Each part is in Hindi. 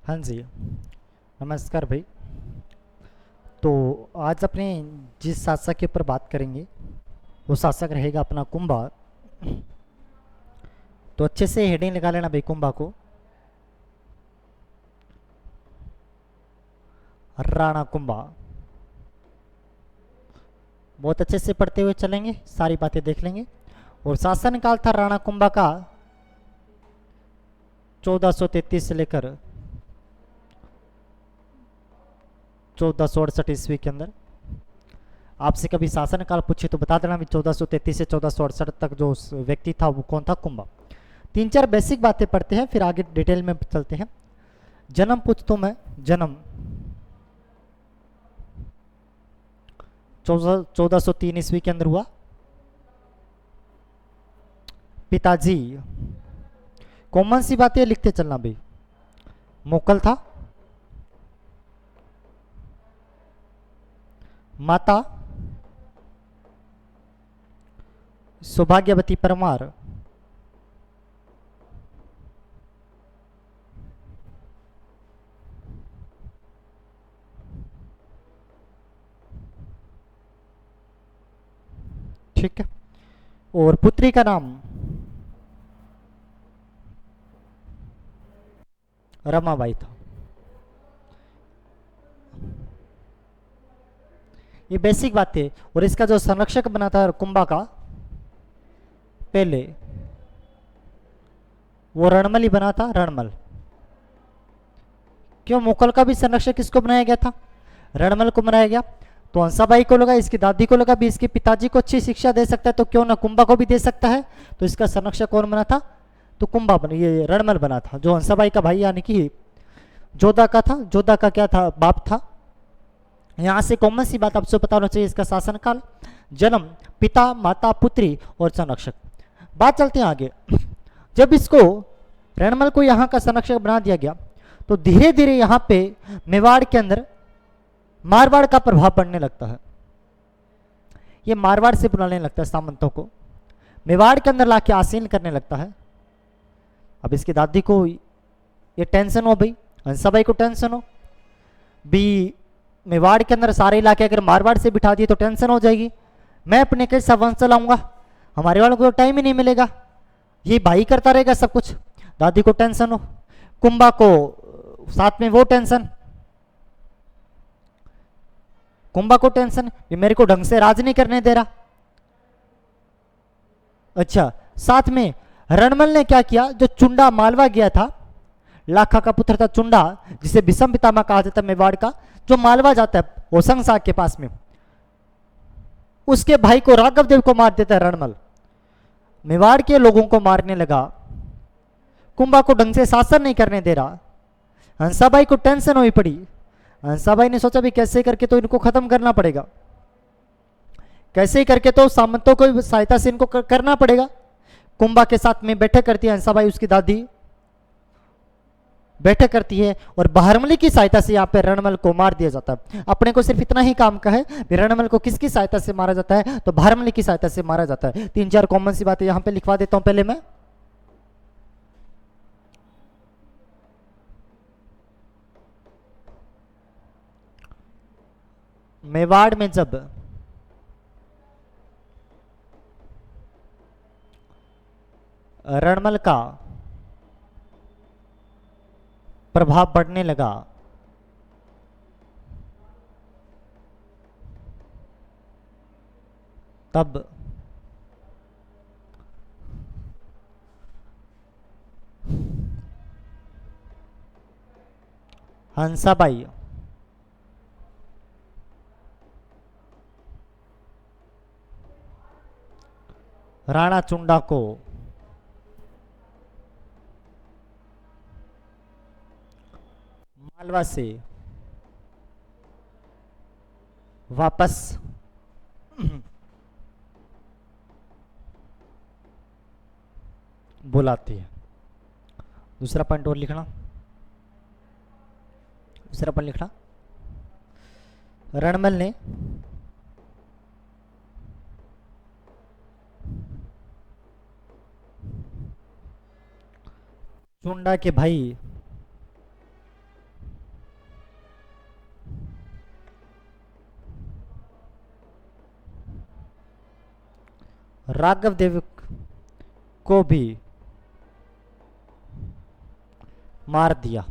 हाँ जी। नमस्कार भाई। तो आज अपने जिस शासक के ऊपर बात करेंगे वो शासक रहेगा अपना कुंभा। तो अच्छे से हेडिंग लगा लेना भाई कुंभा को। राणा कुंभा। बहुत अच्छे से पढ़ते हुए चलेंगे, सारी बातें देख लेंगे। और शासन काल था राणा कुंभा का 1433 से लेकर 1468 ईस्वी के अंदर। आपसे कभी शासन काल पूछे तो बता देना भी 1433 से 1468 तक जो उस व्यक्ति था वो कौन था, कुंभा। तीन चार बेसिक बातें पढ़ते हैं फिर आगे डिटेल में चलते हैं। जन्म पूछ तो मैं। जन्म 1403 ईस्वी के अंदर हुआ। पिताजी, कॉमन सी बातें लिखते चलना भाई। मोकल था। माता सौभाग्यवती परमार। ठीक है। और पुत्री का नाम रमाबाई था। ये बेसिक बात है। और इसका जो संरक्षक बना था कुंभा का पहले, वो रणमल ही बना था, रणमल। क्यों, मुगल का भी संरक्षक किसको बनाया गया था? रणमल को बनाया गया। तो हंसाबाई को लगा, इसकी दादी को लगा भी इसके पिताजी को अच्छी शिक्षा दे सकता है तो क्यों ना कुंभा को भी दे सकता है। तो इसका संरक्षक कौन बना था? तो कुंभा बना, ये रणमल बना था, जो हंसाबाई का भाई यानी कि जोधा का था। जोधा का क्या था? बाप था। यहाँ से कॉमन सी बात आपसे पता होना चाहिए, इसका शासनकाल, जन्म, पिता, माता, पुत्री और संरक्षक। बात चलते हैं आगे। जब इसको रणमल को यहाँ का संरक्षक बना दिया गया तो धीरे धीरे यहाँ पे मेवाड़ के अंदर मारवाड़ का प्रभाव पड़ने लगता है। ये मारवाड़ से बुलाने लगता है सामंतों को, मेवाड़ के अंदर लाके आसीन करने लगता है। अब इसकी दादी को ये टेंशन हो भाई, हंसाबाई को टेंशन हो भी, मेवाड़ के अंदर सारे इलाके अगर मारवाड़ से बिठा दिए तो टेंशन हो जाएगी। मैं अपने कैसा वंश चलाऊंगा, हमारे वालों को टाइम ही नहीं मिलेगा, ये भाई करता रहेगा सब कुछ। दादी को टेंशन हो, कुंभा को साथ में वो टेंशन, कुंभा को टेंशन ये मेरे को ढंग से राज नहीं करने दे रहा। अच्छा, साथ में रणमल ने क्या किया, जो चुंडा मालवा गया था, लाखा का पुत्र था चुंडा, जिसे विषम पितामह कहा जाता है मेवाड़ का, जो मालवा जाता है ओसंग साग के पास में, उसके भाई को राघव देव को मार देता है रणमल। मेवाड़ के लोगों को मारने लगा, कुंभा को ढंग से शासन नहीं करने दे रहा। हंसाबाई को टेंशन हुई पड़ी। हंसाबाई ने सोचा भी कैसे करके तो इनको खत्म करना पड़ेगा, कैसे ही करके तो सामंतों को सहायता से इनको करना पड़ेगा। कुंभा के साथ में बैठक करती है हंसाबाई, उसकी दादी बैठक करती है और बहरमली की सहायता से यहाँ पे रणमल को मार दिया जाता है। अपने को सिर्फ इतना ही काम का है, रणमल को किसकी सहायता से मारा जाता है? तो बहरमली की सहायता से मारा जाता है। तीन चार कॉमन सी बातें यहाँ पे लिखवा देता हूँ पहले मैं। मेवाड़ में जब रणमल का प्रभाव बढ़ने लगा, तब हंसाबाई राणा चुंडा को मालवा से वापस बुलाती है। दूसरा पॉइंट और लिखना, दूसरा पॉइंट लिखना, रणमल ने चुंडा के भाई राघव देव को भी मार दिया।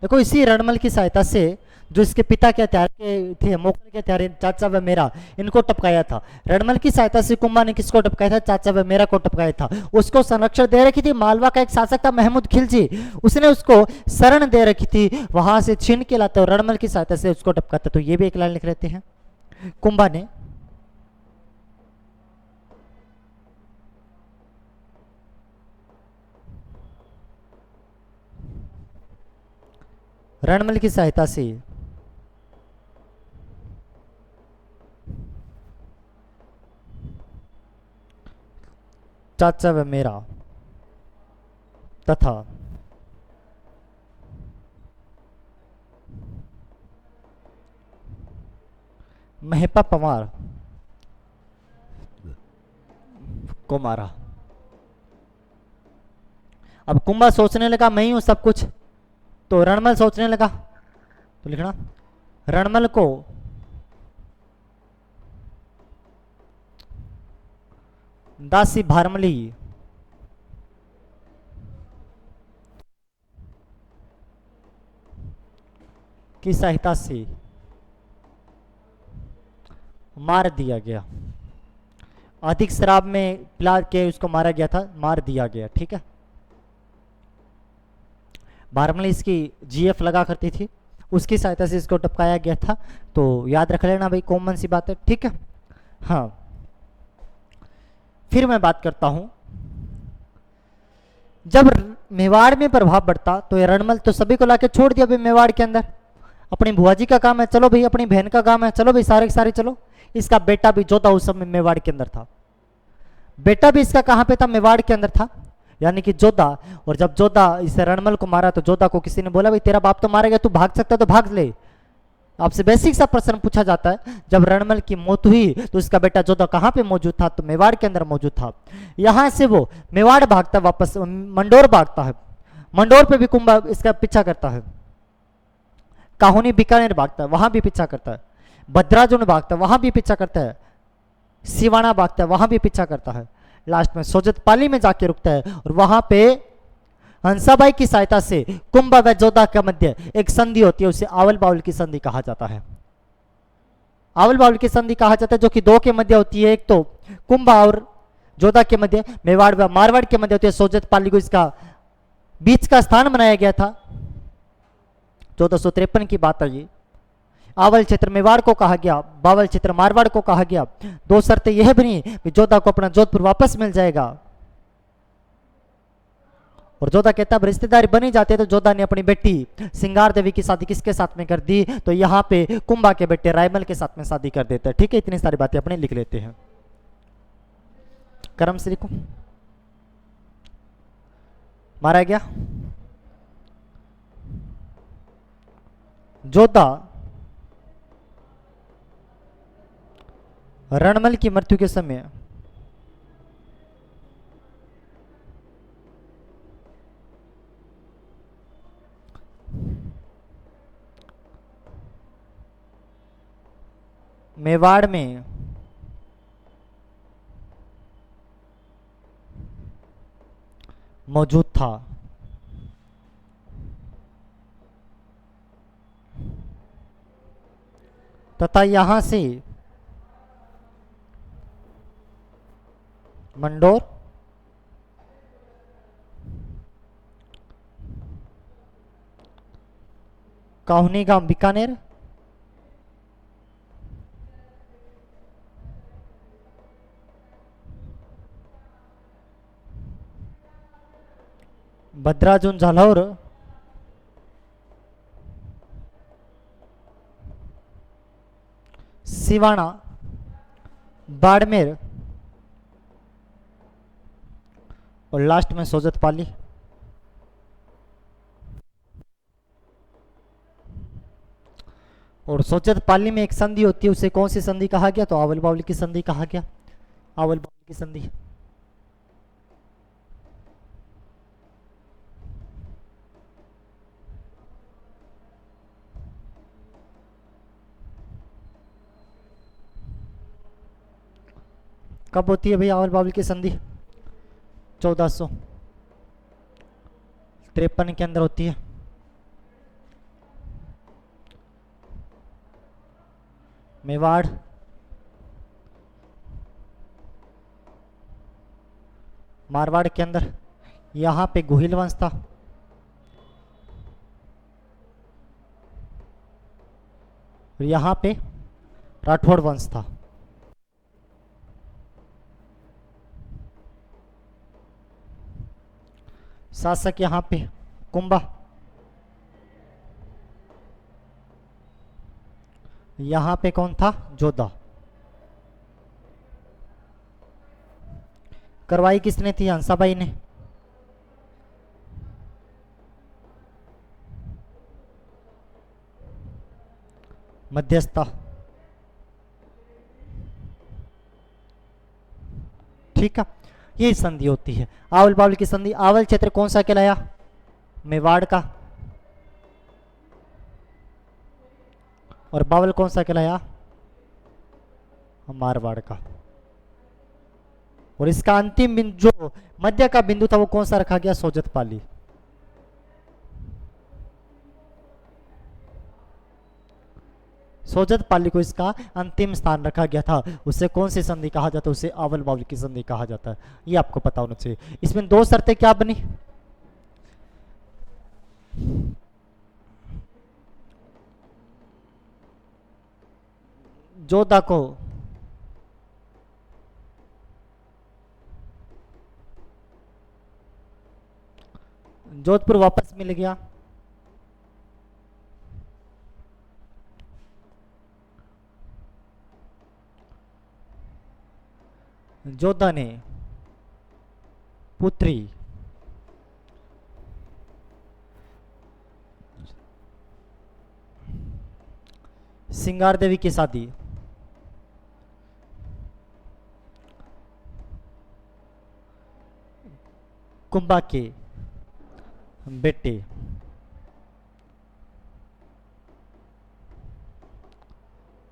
देखो इसी रणमल की सहायता से जो इसके पिता के हत्यारे थे, मोकल के हत्यारे चाचा व मेरा, इनको टपकाया था। रणमल की सहायता से कुंभा ने किसको टपकाया था? चाचा व मेरा को टपकाया था। उसको संरक्षण दे रखी थी। मालवा का एक शासक था महमूद खिलजी, उसने उसको शरण दे रखी थी, वहां से छीन के लाते और रणमल की सहायता से उसको टपकाता। तो ये भी एक लाइन लिख लेते हैं। कुंभा ने रणमल की सहायता से चाचा व मेरा तथा महिपा पवार को मारा। अब कुंभा सोचने लगा मैं ही हूं सब कुछ, तो रणमल सोचने लगा, तो लिखना रणमल को दासी भारमली की सहायता से मार दिया गया। अधिक शराब में पिला के उसको मारा गया था, मार दिया गया। ठीक है, भारमली इसकी जीएफ लगा करती थी, उसकी सहायता से इसको टपकाया गया था। तो याद रख लेना भाई, कॉमन सी बात है। ठीक है, हाँ फिर मैं बात करता हूं, जब मेवाड़ में प्रभाव बढ़ता तो ये रणमल तो सभी को लाके छोड़ दिया भाई मेवाड़ के अंदर। अपनी बुआ जी का काम है, चलो भाई, अपनी बहन का काम है, चलो भाई सारे के सारे चलो। इसका बेटा भी जोधा उस समय मेवाड़ के अंदर था। बेटा भी इसका कहां पे था? मेवाड़ के अंदर था, यानी कि जोधा। और जब जोधा इस रणमल को मारा तो जोधा को किसी ने बोला भाई तेरा बाप तो मारा गया, तू भाग सकता है तो भाग ले। आपसे बेसिक सा प्रश्न पूछा जाता है, जब रणमल की मौत हुई तो इसका बेटा जोधा कहां पे मौजूद था? तो मेवाड़ के अंदर मौजूद था। यहां से वो मेवाड़ भागता वापस मंडोर भागता है। मंडोर पे भी कुंभा इसका पीछा करता है। काहुनी बीकानेर भागता है, वहां भी पीछा करता है। भद्राजुन भागता है, वहां भी पीछा करता है। सिवाना भागता है, वहां भी पीछा करता है। लास्ट में सोजत पाली में जाके रुकता है और वहां पे हंसाबाई की सहायता से कुंभा व जोधा के मध्य एक संधि होती है, उसे आवल बावल की संधि कहा जाता है। आवल बावल की संधि कहा जाता है, जो कि दो के मध्य होती है। एक तो कुंभा और जोधा के मध्य, मेवाड़ व मारवाड़ के मध्य होती है। सोजत पाली को इसका बीच का स्थान बनाया गया था। 1453 की बात है ये। आवल क्षेत्र मेवाड़ को कहा गया, बावल क्षेत्र मारवाड़ को कहा गया। दो शर्तें यह बनी कि जोधा को अपना जोधपुर वापस मिल जाएगा। और जोधा कहता है रिश्तेदारी बनी जाती है, तो जोधा ने अपनी बेटी सिंगार देवी की शादी किसके साथ में कर दी? तो यहाँ पे कुंभा के बेटे रायमल के साथ में शादी कर देता है। ठीक है, इतनी सारी बातें अपने लिख लेते हैं। कर्म श्री को मारा गया। जोधा रणमल की मृत्यु के समय मेवाड़ में मौजूद था। तथा यहां से मंडोर, काहुनी गांव बीकानेर, भद्राजुन झालौर, सिवाना, बाड़मेर और लास्ट में सोजत पाली। और सोजत पाली में एक संधि होती है, उसे कौन सी संधि कहा गया? तो आवल बावली की संधि कहा गया। आवल बावली की संधि। कब होती है भैया आवल बावल की संधि? 1453 के अंदर होती है। मेवाड़, मारवाड़ के अंदर यहां पे गोहिल वंश था, और यहां पे राठौड़ वंश था। शासक यहां पे कुंभा, यहां पे कौन था? जोधा। करवाई किसने थी? हंसाबाई ने। मध्यस्थता, ठीक है, ये संधि होती है आवल बावल की संधि। आवल क्षेत्र कौन सा कहलाया? मेवाड़ का। और बावल कौन सा कहलाया? मारवाड़ का। और इसका अंतिम बिंदु, जो मध्य का बिंदु था, वो कौन सा रखा गया? सोजतपाली। सोजतपाली को इसका अंतिम स्थान रखा गया था। उसे कौन सी संधि कहा जाता है? उसे आवल बावल की संधि कहा जाता है। ये आपको पता होना चाहिए। इसमें दो शर्तें क्या बनी? जोधा को जोधपुर वापस मिल गया, जोधा ने पुत्री सिंगार देवी की शादी कुंभा के बेटे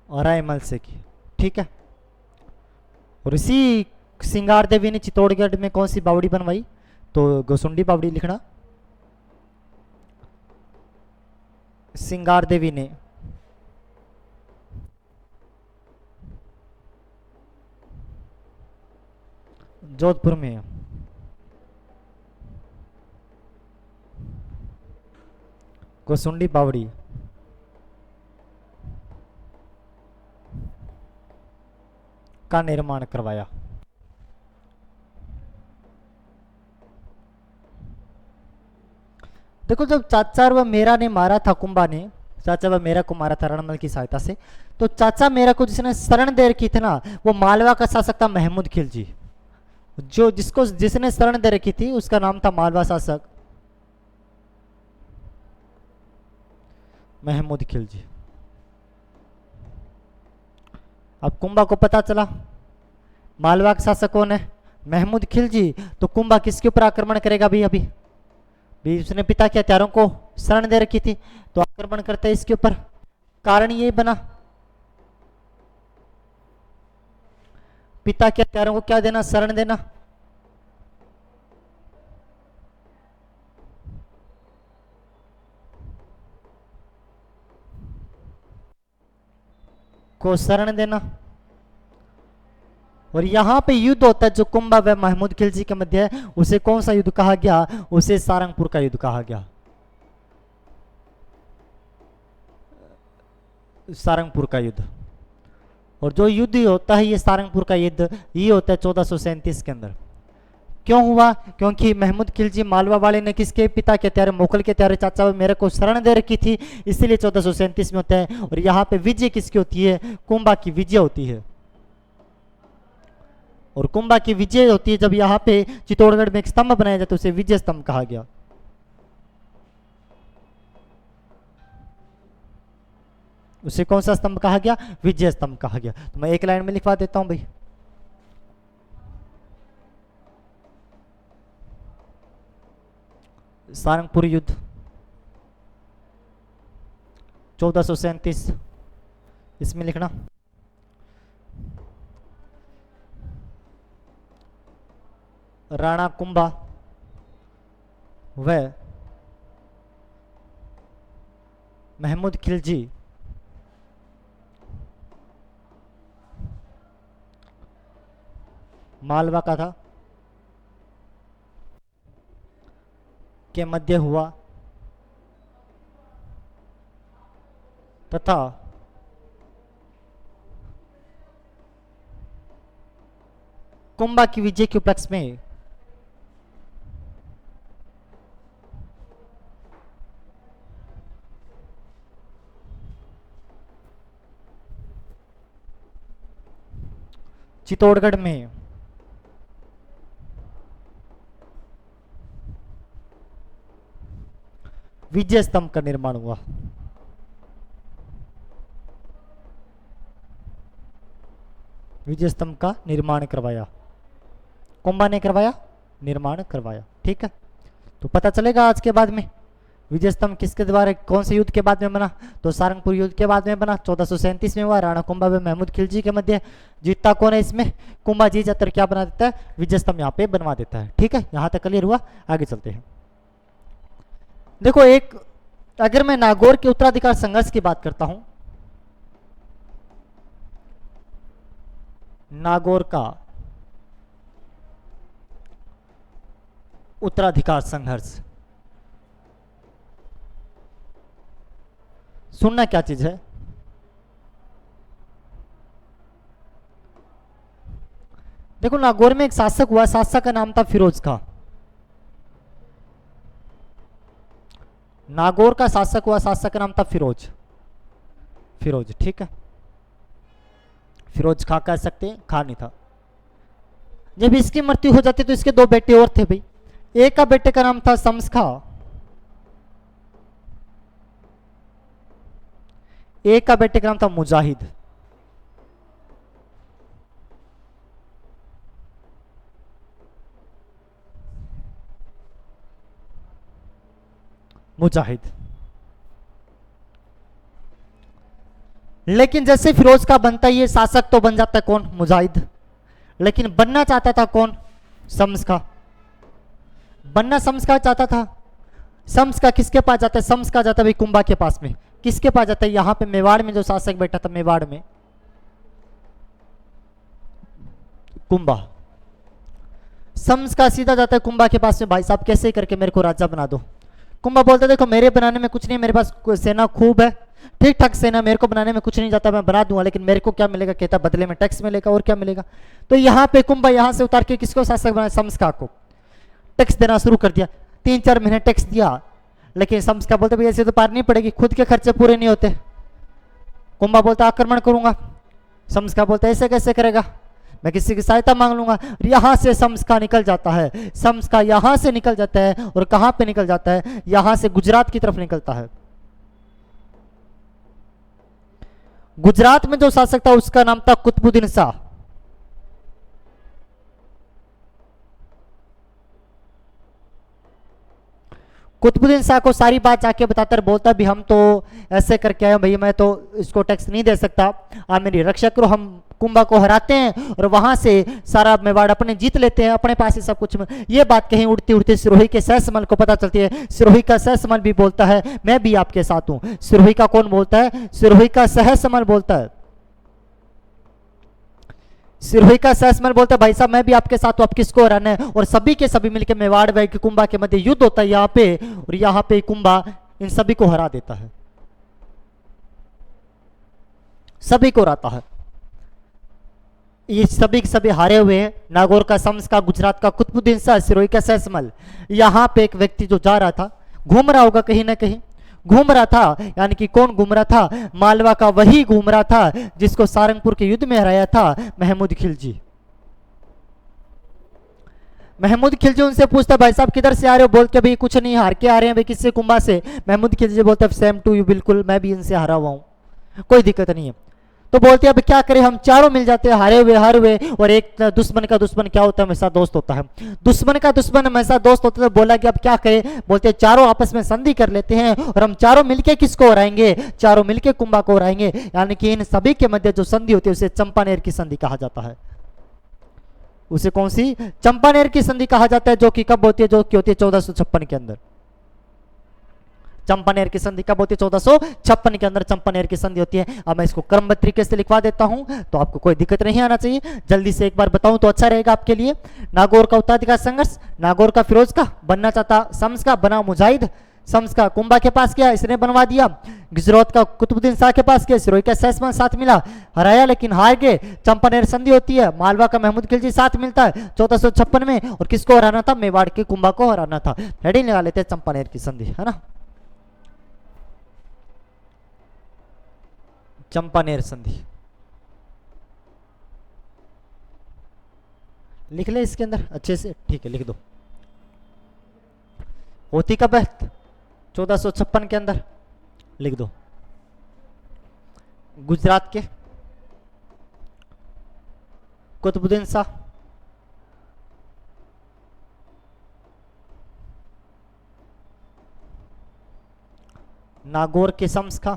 और रायमल से की, ठीक है। और इसी सिंगार देवी ने चित्तौड़गढ़ में कौन सी बावड़ी बनवाई? तो गोसुंडी बावड़ी लिखना। सिंगार देवी ने जोधपुर में गोसुंडी बावड़ी का निर्माण करवाया। देखो, जब चाचा व मेरा ने मारा था, कुंभा ने चाचा व मेरा को मारा था रणमल की सहायता से, तो चाचा मेरा को जिसने शरण दे रखी थी ना, वो मालवा का शासक था महमूद खिलजी। जो जिसने शरण दे रखी थी उसका नाम था मालवा शासक महमूद खिलजी। अब कुंभा को पता चला मालवा का शासक कौन है? महमूद खिलजी। तो कुंभा किसके ऊपर आक्रमण करेगा? भी उसने पिता के हत्यारों को शरण दे रखी थी, तो आक्रमण करता है इसके ऊपर। कारण ये बना, पिता के हत्यारों को क्या देना? शरण देना। को शरण देना। और यहां पे युद्ध होता है जो कुंभा व महमूद खिलजी के मध्य है, उसे कौन सा युद्ध कहा गया? उसे सारंगपुर का युद्ध कहा गया। सारंगपुर का युद्ध। और जो युद्ध होता है ये सारंगपुर का युद्ध, ये होता है 1437 के अंदर। क्यों हुआ? क्योंकि महमूद खिलजी मालवा वाले ने किसके पिता के हत्यारे, मोगल के हत्यारे चाचा मेरे को शरण दे रखी थी, इसलिए 1437 में होता है। और यहाँ पे विजय किसकी होती है? कुंभा की विजय होती है। और कुंभा की विजय होती है जब यहाँ पे चित्तौड़गढ़ में एक स्तंभ बनाया जाता है, उसे विजय स्तंभ कहा गया। उसे कौन सा स्तंभ कहा गया? विजय स्तंभ कहा गया। तो मैं एक लाइन में लिखवा देता हूं भाई। सारंगपुर युद्ध 1437, इसमें लिखना राणा कुंभा व महमूद खिलजी मालवा का था के मध्य हुआ तथा कुंभा की विजय के उपलक्ष्य में चित्तौड़गढ़ में विजय स्तंभ का निर्माण हुआ। विजय स्तंभ का निर्माण करवाया, कुंभा ने करवाया, निर्माण करवाया। ठीक है, तो पता चलेगा आज के बाद में विजय स्तंभ किसके द्वारा, कौन से युद्ध के बाद में बना, तो सारंगपुर युद्ध के बाद में बना, 1437 में हुआ। राणा कुंभा व महमूद खिलजी के मध्य। जीतता कौन है इसमें, कुंभा जी जाकर क्या बना देता है, विजय स्तंभ यहाँ पे बनवा देता है। ठीक है, यहाँ तक क्लियर हुआ, आगे चलते हैं। देखो, एक अगर मैं नागौर के उत्तराधिकार संघर्ष की बात करता हूं, नागौर का उत्तराधिकार संघर्ष सुनना क्या चीज है। देखो, नागौर में एक शासक हुआ, शासक का नाम था फिरोज खां। नागौर का शासक हुआ, शासक का नाम था फिरोज। ठीक है, फिरोज खां कह सकते हैं, खां नहीं था। जब इसकी मृत्यु हो जाती तो इसके दो बेटे और थे भाई। एक का बेटे का नाम था शम्स खां, एक का बेटे का नाम था मुजाहिद। लेकिन जैसे फिरोज का बनता ये शासक तो बन जाता है कौन, मुजाहिद। लेकिन बनना चाहता था कौन, शम्स खां। बनना शम्स खां चाहता था। शम्स खां किसके पास जाता है, शम्स खां जाता है भाई कुंभा के पास में। किसके पास जाता है, यहां पे मेवाड़ में जो शासक बैठा था, मेवाड़ में कुंभा। शम्स खां सीधा जाता है कुंभा के पास में, भाई साहब कैसे करके मेरे को राजा बना दो। कुंभा बोलता है देखो मेरे बनाने में कुछ नहीं, मेरे पास सेना खूब है, ठीक ठाक सेना, मेरे को बनाने में कुछ नहीं जाता, मैं बना दूंगा, लेकिन मेरे को क्या मिलेगा, कहता बदले में टैक्स मिलेगा, और क्या मिलेगा। तो यहाँ पे कुंभा यहाँ से उतार के किसको शासक बनाया, शम्स खां को टैक्स देना शुरू कर दिया। 3-4 महीने टैक्स दिया, लेकिन शम्स खां बोलते भाई ऐसे तो पार नहीं पड़ेगी, खुद के खर्चे पूरे नहीं होते। कुंभा बोलता आक्रमण करूंगा। शम्स खां बोलता ऐसे कैसे करेगा, मैं किसी की सहायता मांग लूंगा। यहां से शम्स खां निकल जाता है। शम्स खां यहां से निकल जाता है, और कहां पे निकल जाता है, यहां से गुजरात की तरफ निकलता है। गुजरात में जो शासक था उसका नाम था कुतुबुद्दीन शाह। कुतुबुद्दीन शाह को सारी बात जाके बताता है, बोलता भी हम तो ऐसे करके आए भैया, मैं तो इसको टैक्स नहीं दे सकता, आप मेरी रक्षा करो। हम कुंभा को हराते हैं और वहां से सारा मेवाड़ अपने जीत लेते हैं, अपने पास ही सब कुछ। ये बात कहीं उड़ती उड़ती सिरोही के सहसमल को पता चलती है। सिरोही का सहसमल भी बोलता है मैं भी आपके साथ हूं। सिरोही का कौन बोलता है, सिरोही का सहसमल बोलता है। सिरोही का सहसमल बोलता है भाई साहब मैं भी आपके साथ हूं, आप किसको हराना है। और सभी के सभी मिलकर मेवाड़ व कुंभा के मध्य युद्ध होता है यहाँ पे, और यहाँ पे कुंभा इन सभी को हरा देता है, सभी को हराता है। ये सभी के सभी हारे हुए हैं। नागौर का शम्स खां, गुजरात का कुतुबुद्दीन शाह, सिरोही का सहसमल। यहाँ पे एक व्यक्ति जो जा रहा था, घूम रहा होगा कहीं ना कहीं, घूम रहा था, यानी कि कौन घूम रहा था, मालवा का वही घूम रहा था जिसको सारंगपुर के युद्ध में हराया था महमूद खिलजी। महमूद खिलजी उनसे पूछता भाई साहब किधर से आ रहे हो, बोलते भाई कुछ नहीं, हार के आ रहे हैं भाई किससे, कुंभा से। महमूद खिलजी बोलते सेम टू यू, बिल्कुल मैं भी इनसे हारा हुआ हूं, कोई दिक्कत नहीं है। तो बोलते हैं अब क्या करें, हम चारों मिल जाते हैं, हारे हुए हार हुए, और एक दुश्मन का दुश्मन क्या होता है, हमेशा दोस्त होता है। दुश्मन का दुश्मन हमेशा दोस्त होता है। तो बोला कि अब क्या करें, बोलते हैं चारों आपस में संधि कर लेते हैं, और हम चारों मिलके किसको हराएंगे, चारों मिलके कुंभा को हराएंगे। यानी कि इन सभी के मध्य जो संधि होती है उसे चंपानेर की संधि कहा जाता है। उसे कौन सी, चंपानेर की संधि कहा जाता है, जो कि कब होती है, जो कि होती है 1456 के अंदर। चंपानेर की संधि कब होती है, 1456 के अंदर चंपानेर की संधि होती है। अब मैं इसको क्रमबद्ध तरीके से लिखवा देता हूं, तो आपको कोई दिक्कत नहीं आना चाहिए। जल्दी से एक बार बताऊं तो अच्छा रहेगा आपके लिए। नागौर का उत्तराधिकार संघर्ष, नागौर का फिरोज का, बनना चाहता शम्स का, बना मुजाहिद। शम्स का कुंभा के पास किया, इसने बनवा दिया। गुजरात का कुतुबुद्दीन शाह के पास किया, सिरोही का सैसमान साथ मिला, हराया लेकिन हार गए। चंपानेर संधि होती है, मालवा का महमूद खिलजी साथ मिलता है 1456 में। और किसको हराना था, मेवाड़ के कुंभा को हराना था। हेडिंग लगा लेते हैं चंपानेर की संधि, है ना। चंपानेर संधि लिख ले इसके अंदर अच्छे से, ठीक है लिख दो। होती कब है, 1456 के अंदर, लिख दो। गुजरात के कुतुबुद्दीन शाह, नागौर के शम्स खां,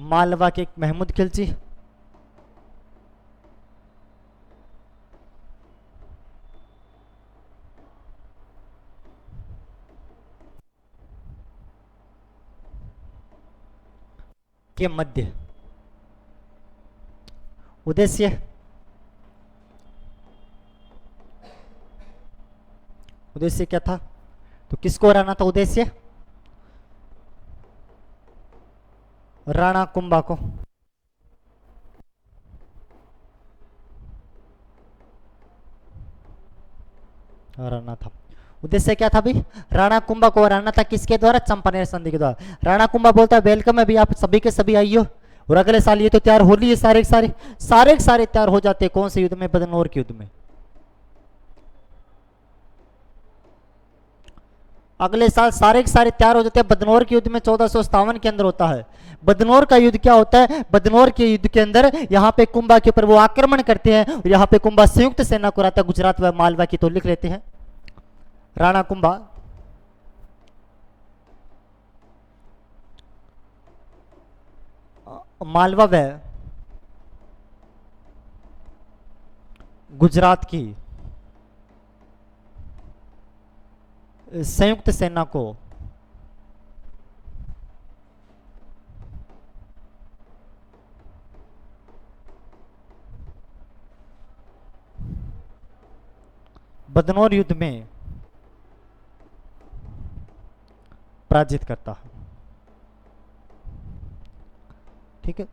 मालवा के महमूद खिलजी, के मध्य उद्देश्य, उद्देश्य क्या था, तो किसको हराना था उद्देश्य, राणा कुंभा को। हराना था, उद्देश्य क्या था भाई, राणा कुंभा को हराना था। किसके द्वारा, चंपानेर संधि के द्वारा। राणा कुंभा बोलता है वेलकम है भी, आप सभी के सभी आइयो। और अगले साल ये तो तैयार हो लिए सारे के सारे तैयार हो जाते। कौन से युद्ध में, बदनौर के युद्ध में। अगले साल सारे के सारे तैयार हो जाते हैं बदनौर के युद्ध में, 1457 के अंदर होता है। बदनौर का युद्ध क्या होता है, बदनौर के युद्ध के अंदर यहाँ पे कुंभा के ऊपर वो आक्रमण करते हैं, और यहाँ पे कुंभा संयुक्त सेना को रहता है गुजरात व मालवा की। तो लिख लेते हैं राणा कुंभा मालवा व गुजरात की संयुक्त सेना को बदनौर युद्ध में पराजित करता है। ठीक है,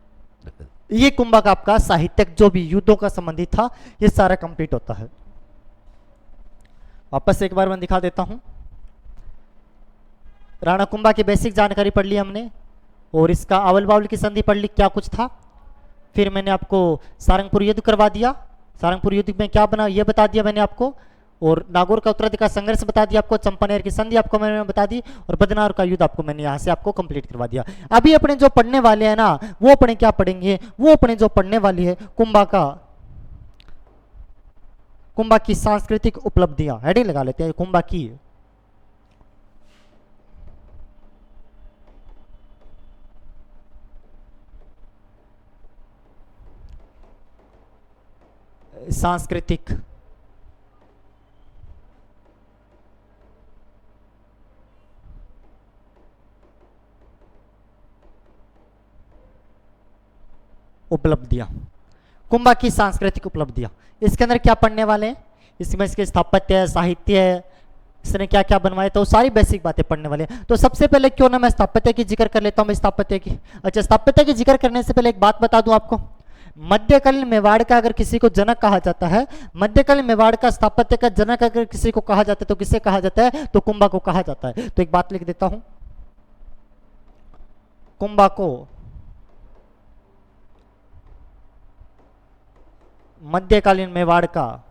ये कुंभा का आपका साहित्यक जो भी युद्धों का संबंधित था, ये सारा कंप्लीट होता है। वापस एक बार मैं दिखा देता हूं। राणा कुंभा की बेसिक जानकारी पढ़ ली हमने, और इसका अवल बावल की संधि पढ़ ली, क्या कुछ था। फिर मैंने आपको सारंगपुर युद्ध करवा दिया, सारंगपुर युद्ध में क्या बना ये बता दिया मैंने आपको, और नागौर का उत्तराधिकार संघर्ष बता दिया आपको, चंपानेर की संधि आपको मैंने बता दी, और बदनौर का युद्ध आपको मैंने यहाँ से आपको कंप्लीट करवा दिया। अभी अपने जो पढ़ने वाले हैं ना, वो अपने क्या पढ़ेंगे, वो अपने जो पढ़ने वाली है कुंभा की सांस्कृतिक उपलब्धियां। हेडिंग लगा लेते हैं कुंभा की सांस्कृतिक उपलब्धियां। कुंभा की सांस्कृतिक उपलब्धियां, इसके अंदर क्या पढ़ने वाले हैं, इसमें इसके स्थापत्य, साहित्य, इसने क्या क्या बनवाया, तो सारी बेसिक बातें पढ़ने वाले हैं। तो सबसे पहले क्यों ना मैं स्थापत्य की जिक्र कर लेता हूं, स्थापत्य की। अच्छा, स्थापत्य की जिक्र करने से पहले एक बात बता दूं आपको, मध्यकालीन मेवाड़ का अगर किसी को जनक कहा जाता है, मध्यकालीन मेवाड़ का स्थापत्य का जनक अगर किसी को कहा जाता है, तो किसे कहा जाता है, तो कुंभा को कहा जाता है। तो एक बात लिख देता हूं, कुंभा को मध्यकालीन मेवाड़ का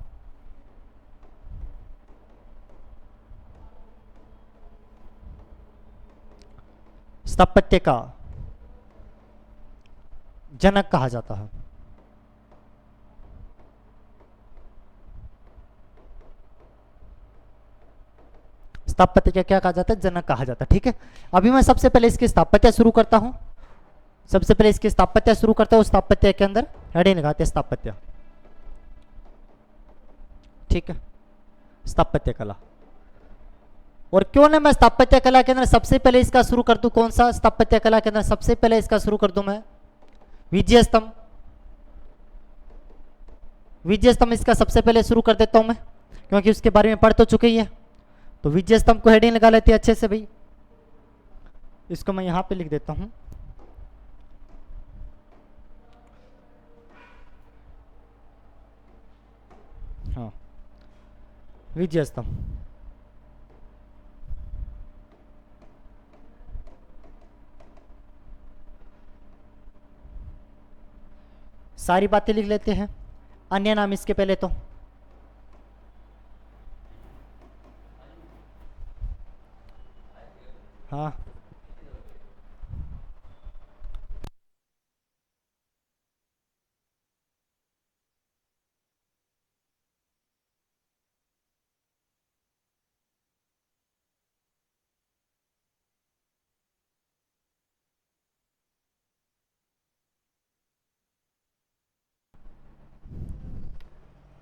स्थापत्य का जनक कहा जाता है। स्थापत्य का क्या कहा जाता है, जनक कहा जाता है। ठीक है, अभी मैं सबसे पहले इसकी स्थापत्य शुरू करता हूं, सबसे पहले इसकी स्थापत्य शुरू करते हैं, उस स्थापत्य के अंदर हेडिंग लगाते हैं स्थापत्य। ठीक है, स्थापत्य कला। और क्यों ना मैं स्थापत्य कला के अंदर सबसे पहले इसका शुरू कर दूं, कौन सा स्थापत्य कला के अंदर सबसे पहले इसका शुरू कर दूं मैं, विजय स्तंभ। विजय स्तंभ इसका सबसे पहले शुरू कर देता हूं मैं, क्योंकि उसके बारे में पढ़ तो चुके ही है। तो विजय स्तंभ को हेडिंग लगा लेते हैं अच्छे से भाई। इसको मैं यहां पे लिख देता हूं, हाँ, विजय स्तंभ। सारी बातें लिख लेते हैं, अन्य नाम इसके पहले तो हाँ,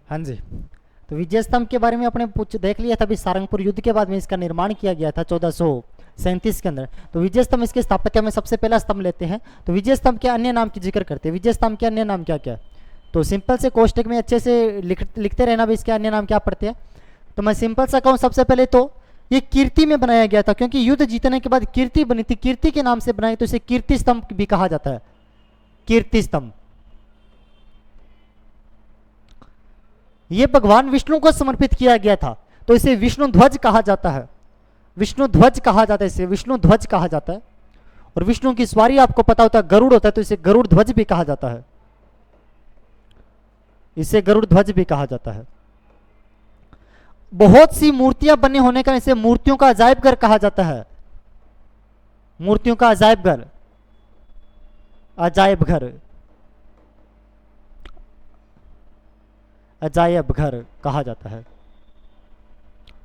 हाँ जी। तो विजय स्तंभ के बारे में आपने पूछ देख लिया था, अभी सारंगपुर युद्ध के बाद में इसका निर्माण किया गया था 1437 के अंदर। तो विजय स्तंभ इसके स्थापत्य में सबसे पहला स्तंभ लेते हैं। तो विजय स्तंभ के अन्य नाम की जिक्र करते हैं। विजय स्तंभ के अन्य नाम क्या क्या है, तो सिंपल से कोष्टक में अच्छे से लिखते रहना भी इसके अन्य नाम क्या पड़ते हैं। तो मैं सिंपल सा कहूँ, सबसे पहले तो ये कीर्ति में बनाया गया था, क्योंकि युद्ध जीतने के बाद कीर्ति बनी थी, कीर्ति के नाम से बनाई, तो इसे कीर्ति स्तंभ भी कहा जाता है, कीर्ति स्तंभ। ये भगवान विष्णु को समर्पित किया गया था, तो इसे विष्णु ध्वज कहा जाता है, विष्णु ध्वज कहा जाता है, इसे विष्णु ध्वज कहा जाता है। और विष्णु की सवारी आपको पता होता है गरुड़ होता है, तो इसे गरुड़ ध्वज भी कहा जाता है, इसे गरुड़ ध्वज भी कहा जाता है। बहुत सी मूर्तियां बने होने का इसे मूर्तियों का अजायब घर कहा जाता है, मूर्तियों का अजायब घर, अजायब घर, अजायब घर कहा जाता है।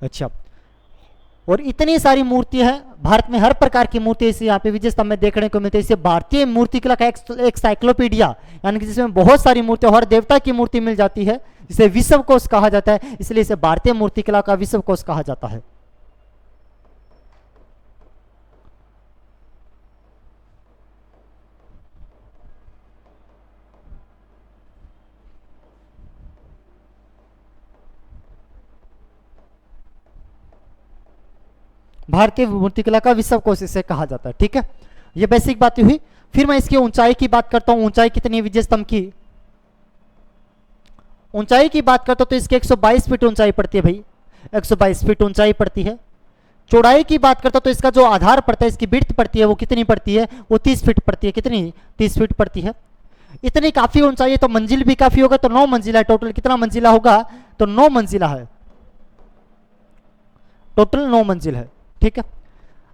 अच्छा, और इतनी सारी मूर्ति है भारत में, हर प्रकार की मूर्ति इसे यहाँ पे विजय स्तंभ में देखने को मिलती है। इसे भारतीय मूर्तिकला का एक साइक्लोपीडिया, यानी कि जिसमें बहुत सारी मूर्तियां, हर देवता की मूर्ति मिल जाती है, जिसे विश्व कोश कहा जाता है, इसलिए इसे भारतीय मूर्तिकला का विश्व कोश कहा जाता है। भारतीय मूर्तिकला का विश्व कोश इसे कहा जाता है। ठीक है, ये बेसिक बातें हुई। फिर मैं इसकी ऊंचाई की बात करता हूं, ऊंचाई कितनी है विजय स्तंभ की, ऊंचाई की बात करता हूं तो इसके 122 फीट ऊंचाई पड़ती है भाई, 122 फीट ऊंचाई पड़ती है। चौड़ाई की बात करता हूं तो इसका जो आधार पड़ता है, इसकी बिड्थ पड़ती है, वो कितनी पड़ती है, वो 30 फीट पड़ती है। कितनी, 30 फीट पड़ती है। इतनी काफी ऊंचाई है, तो मंजिल भी काफी होगा, तो 9 मंजिला है। टोटल कितना मंजिला होगा, तो 9 मंजिला है, टोटल 9 मंजिल है। ठीक है,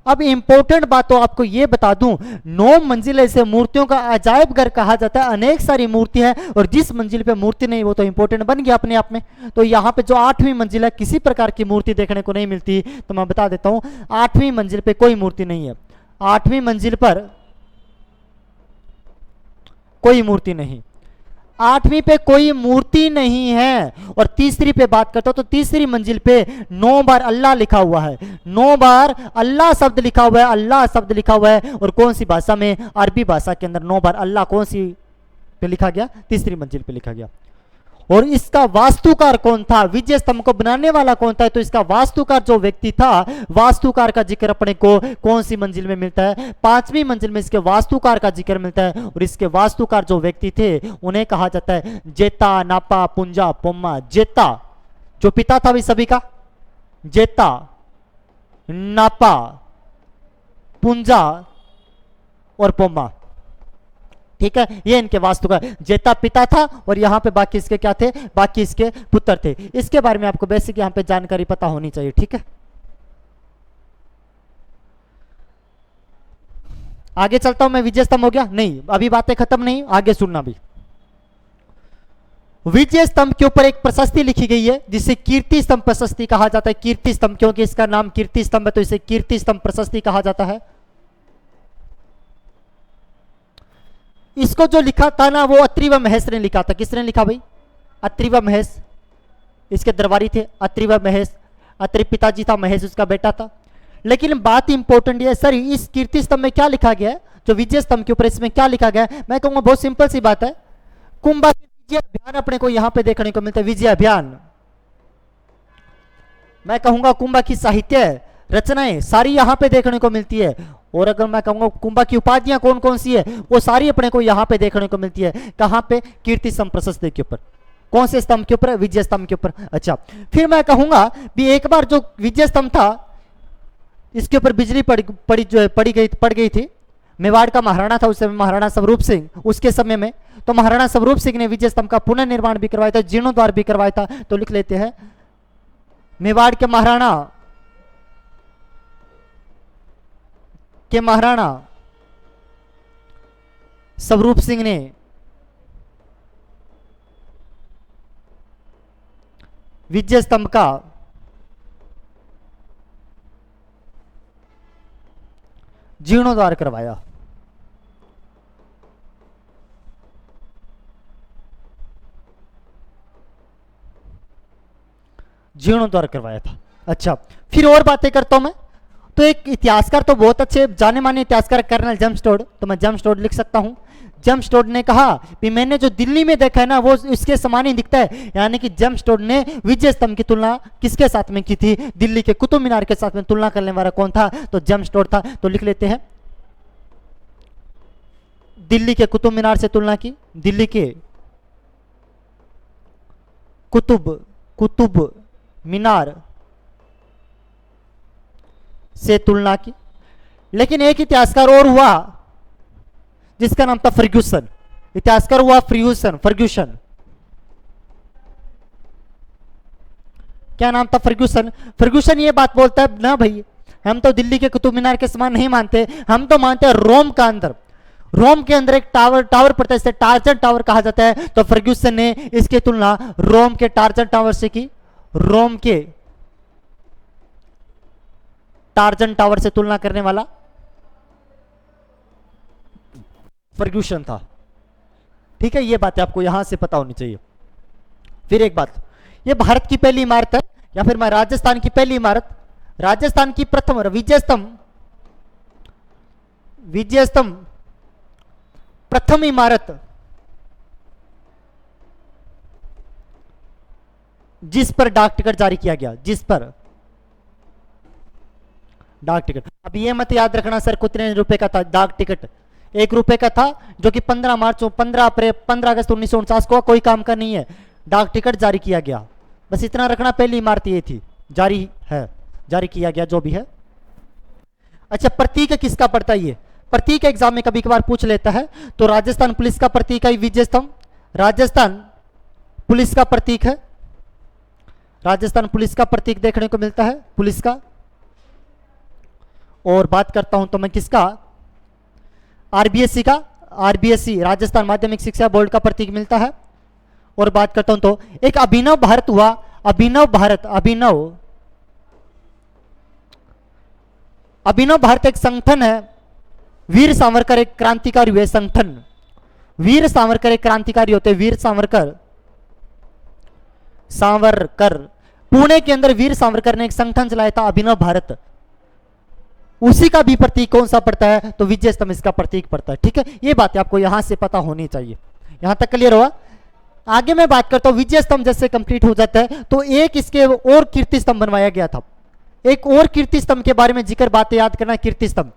अब इंपॉर्टेंट बात तो आपको ये बता दूं, 9 मंजिल ऐसे मूर्तियों का अजायब घर कहा जाता है। अनेक सारी मूर्ति है, और जिस मंजिल पे मूर्ति नहीं वो तो इंपॉर्टेंट बन गया अपने आप में। तो यहाँ पे जो 8वीं मंजिल है, किसी प्रकार की मूर्ति देखने को नहीं मिलती। तो मैं बता देता हूं, 8वीं मंजिल पे कोई मूर्ति नहीं है, 8वीं मंजिल पर कोई मूर्ति नहीं, 8वीं पे कोई मूर्ति नहीं है। और तीसरी पे बात करता हूं तो तीसरी मंजिल पे 9 बार अल्लाह लिखा हुआ है, 9 बार अल्लाह शब्द लिखा हुआ है, अल्लाह शब्द लिखा हुआ है। और कौन सी भाषा में, अरबी भाषा के अंदर 9 बार अल्लाह कौन सी पे लिखा गया, तीसरी मंजिल पे लिखा गया। और इसका वास्तुकार कौन था, विजय स्तंभ को बनाने वाला कौन था, तो इसका वास्तुकार जो व्यक्ति था, वास्तुकार का जिक्र अपने को कौन सी मंजिल में मिलता है, 5वीं मंजिल में इसके वास्तुकार का जिक्र मिलता है। और इसके वास्तुकार जो व्यक्ति थे उन्हें कहा जाता है जेता नापा पुंजा पोम्मा। जेता जो पिता था भी सभी का, जेता नापा पुंजा और पोम्मा। ठीक है, ये इनके वास्तुकार, जेता पिता था और यहाँ पे बाकी इसके क्या थे, बाकी इसके पुत्र थे। इसके बारे में आपको बेसिक यहाँ पे जानकारी पता होनी चाहिए। ठीक है, आगे चलता हूं मैं। विजय स्तंभ हो गया, नहीं अभी बातें खत्म नहीं, आगे सुनना भी। विजय स्तंभ के ऊपर एक प्रशस्ति लिखी गई है, जिसे कीर्ति स्तंभ प्रशस्ति कहा जाता है। कीर्ति स्तंभ क्योंकि इसका नाम कीर्ति स्तंभ है, तो इसे कीर्ति स्तंभ प्रशस्ति कहा जाता है। इसको जो लिखा था ना वो अत्रि व महेश ने लिखा था। किसने लिखा भाई? अत्रि व महेश, इसके दरबारी थे अत्रि व महेश। अत्रि पिताजी था, महेश उसका बेटा था। लेकिन बात इंपॉर्टेंट है सर, इस कीर्ति स्तंभ में क्या लिखा गया है, जो विजय स्तंभ के ऊपर इसमें क्या लिखा गया है? मैं कहूंगा बहुत सिंपल सी बात है, कुंभा के विजय अभियान अपने को यहां पे देखने को मिलता है, विजय अभियान। मैं कहूंगा कुंभा की साहित्य रचनाएं सारी यहां पे देखने को मिलती है। और अगर मैं कहूंगा कुंभा की उपाधियां कौन कौन सी है, वो सारी अपने को यहां पे देखने को मिलती है। कहां पे? कीर्ति स्तंभ प्रशस्ति के ऊपर। कौन से स्तंभ के ऊपर? विजय स्तंभ के ऊपर। अच्छा, फिर मैं कहूंगा भी एक बार जो विजय स्तंभ था इसके ऊपर बिजली पड़ गई थी। मेवाड़ का महाराणा था उस समय, महाराणा स्वरूप सिंह, उसके समय में। तो महाराणा स्वरूप सिंह ने विजय स्तंभ का पुनर्निर्माण भी करवाया था, जीर्णोद्वार भी करवाया था। तो लिख लेते हैं, मेवाड़ के महाराणा स्वरूप सिंह ने विजय स्तंभ का जीर्णोद्वार करवाया। जीर्णोद्वार करवाया था। अच्छा, फिर और बातें करता हूं मैं। तो एक इतिहासकार तो बहुत अच्छे जाने माने इतिहासकार कर्नल जेम्स टोड, तो मैं जेम्स टोड लिख सकता हूं। जेम्स टोड ने कहा कि मैंने जो दिल्ली में देखा है ना वो इसके समान ही दिखता है। यानी कि जेम्स टोड ने विजय स्तंभ की तुलना किसके साथ में की थी? दिल्ली के कुतुब मीनार के साथ में तुलना करने वाला कौन था? तो जेम्स टोड था। तो लिख लेते हैं, दिल्ली के कुतुब मीनार से तुलना की, दिल्ली के कुतुब मीनार से तुलना की। लेकिन एक इतिहासकार और हुआ जिसका नाम था फर्ग्यूसन। इतिहासकार हुआ फर्ग्यूसन। क्या नाम था? फर्ग्यूसन ये बात बोलता है ना भाई, हम तो दिल्ली के कुतुब मीनार के समान नहीं मानते, हम तो मानते हैं रोम के अंदर एक टावर पड़ता है, इसे टार्जन टावर कहा जाता है। तो फर्ग्यूसन ने इसकी तुलना रोम के टार्जन टावर से की। रोम के टार्जन टावर से तुलना करने वाला फर्ग्यूसन था। ठीक है, ये बातें आपको यहां से पता होनी चाहिए। फिर एक बात, ये भारत की पहली इमारत है, या फिर मैं राजस्थान की पहली इमारत, राजस्थान की प्रथम विजय स्तंभ प्रथम इमारत जिस पर डाक टिकट जारी किया गया, जिस पर डाक टिकट। अब ये मत याद रखना सर कितने रुपए का था डाक टिकट, 1 रुपए का था, जो कि 15 अगस्त 1949 को कोई काम का नहीं है, डाक टिकट जारी किया गया। बस इतना रखना, पहली इमारत ये थी, जारी किया गया जो भी है। अच्छा, प्रतीक किसका पड़ता है? ये प्रतीक एग्जाम में कभी कभार पूछ लेता है। तो राजस्थान पुलिस का प्रतीक है विजय स्तंभ, राजस्थान पुलिस का प्रतीक है, राजस्थान पुलिस का प्रतीक देखने को मिलता है, पुलिस का। और बात करता हूं तो मैं किसका? आरबीएससी राजस्थान माध्यमिक शिक्षा बोर्ड का प्रतीक मिलता है। और बात करता हूं तो एक अभिनव भारत हुआ, अभिनव भारत एक संगठन है, वीर सावरकर एक क्रांतिकारी हुए संगठन, वीर सावरकर एक क्रांतिकारी होते, वीर सावरकर पुणे के अंदर वीर सावरकर ने एक संगठन चलाया था अभिनव भारत, उसी का भी प्रतीक कौन सा पड़ता है? तो विजय स्तंभ इसका प्रतीक पड़ता है। ठीक है, ये बातें आपको यहां से पता होनी चाहिए। यहां तक क्लियर हुआ? आगे मैं बात करता हूं, विजय स्तंभ जैसे कंप्लीट हो जाता है तो एक इसके और कीर्ति स्तंभ बनवाया गया था। एक और कीर्ति स्तंभ के बारे में जिक्र बातें याद करना। कीर्ति स्तंभ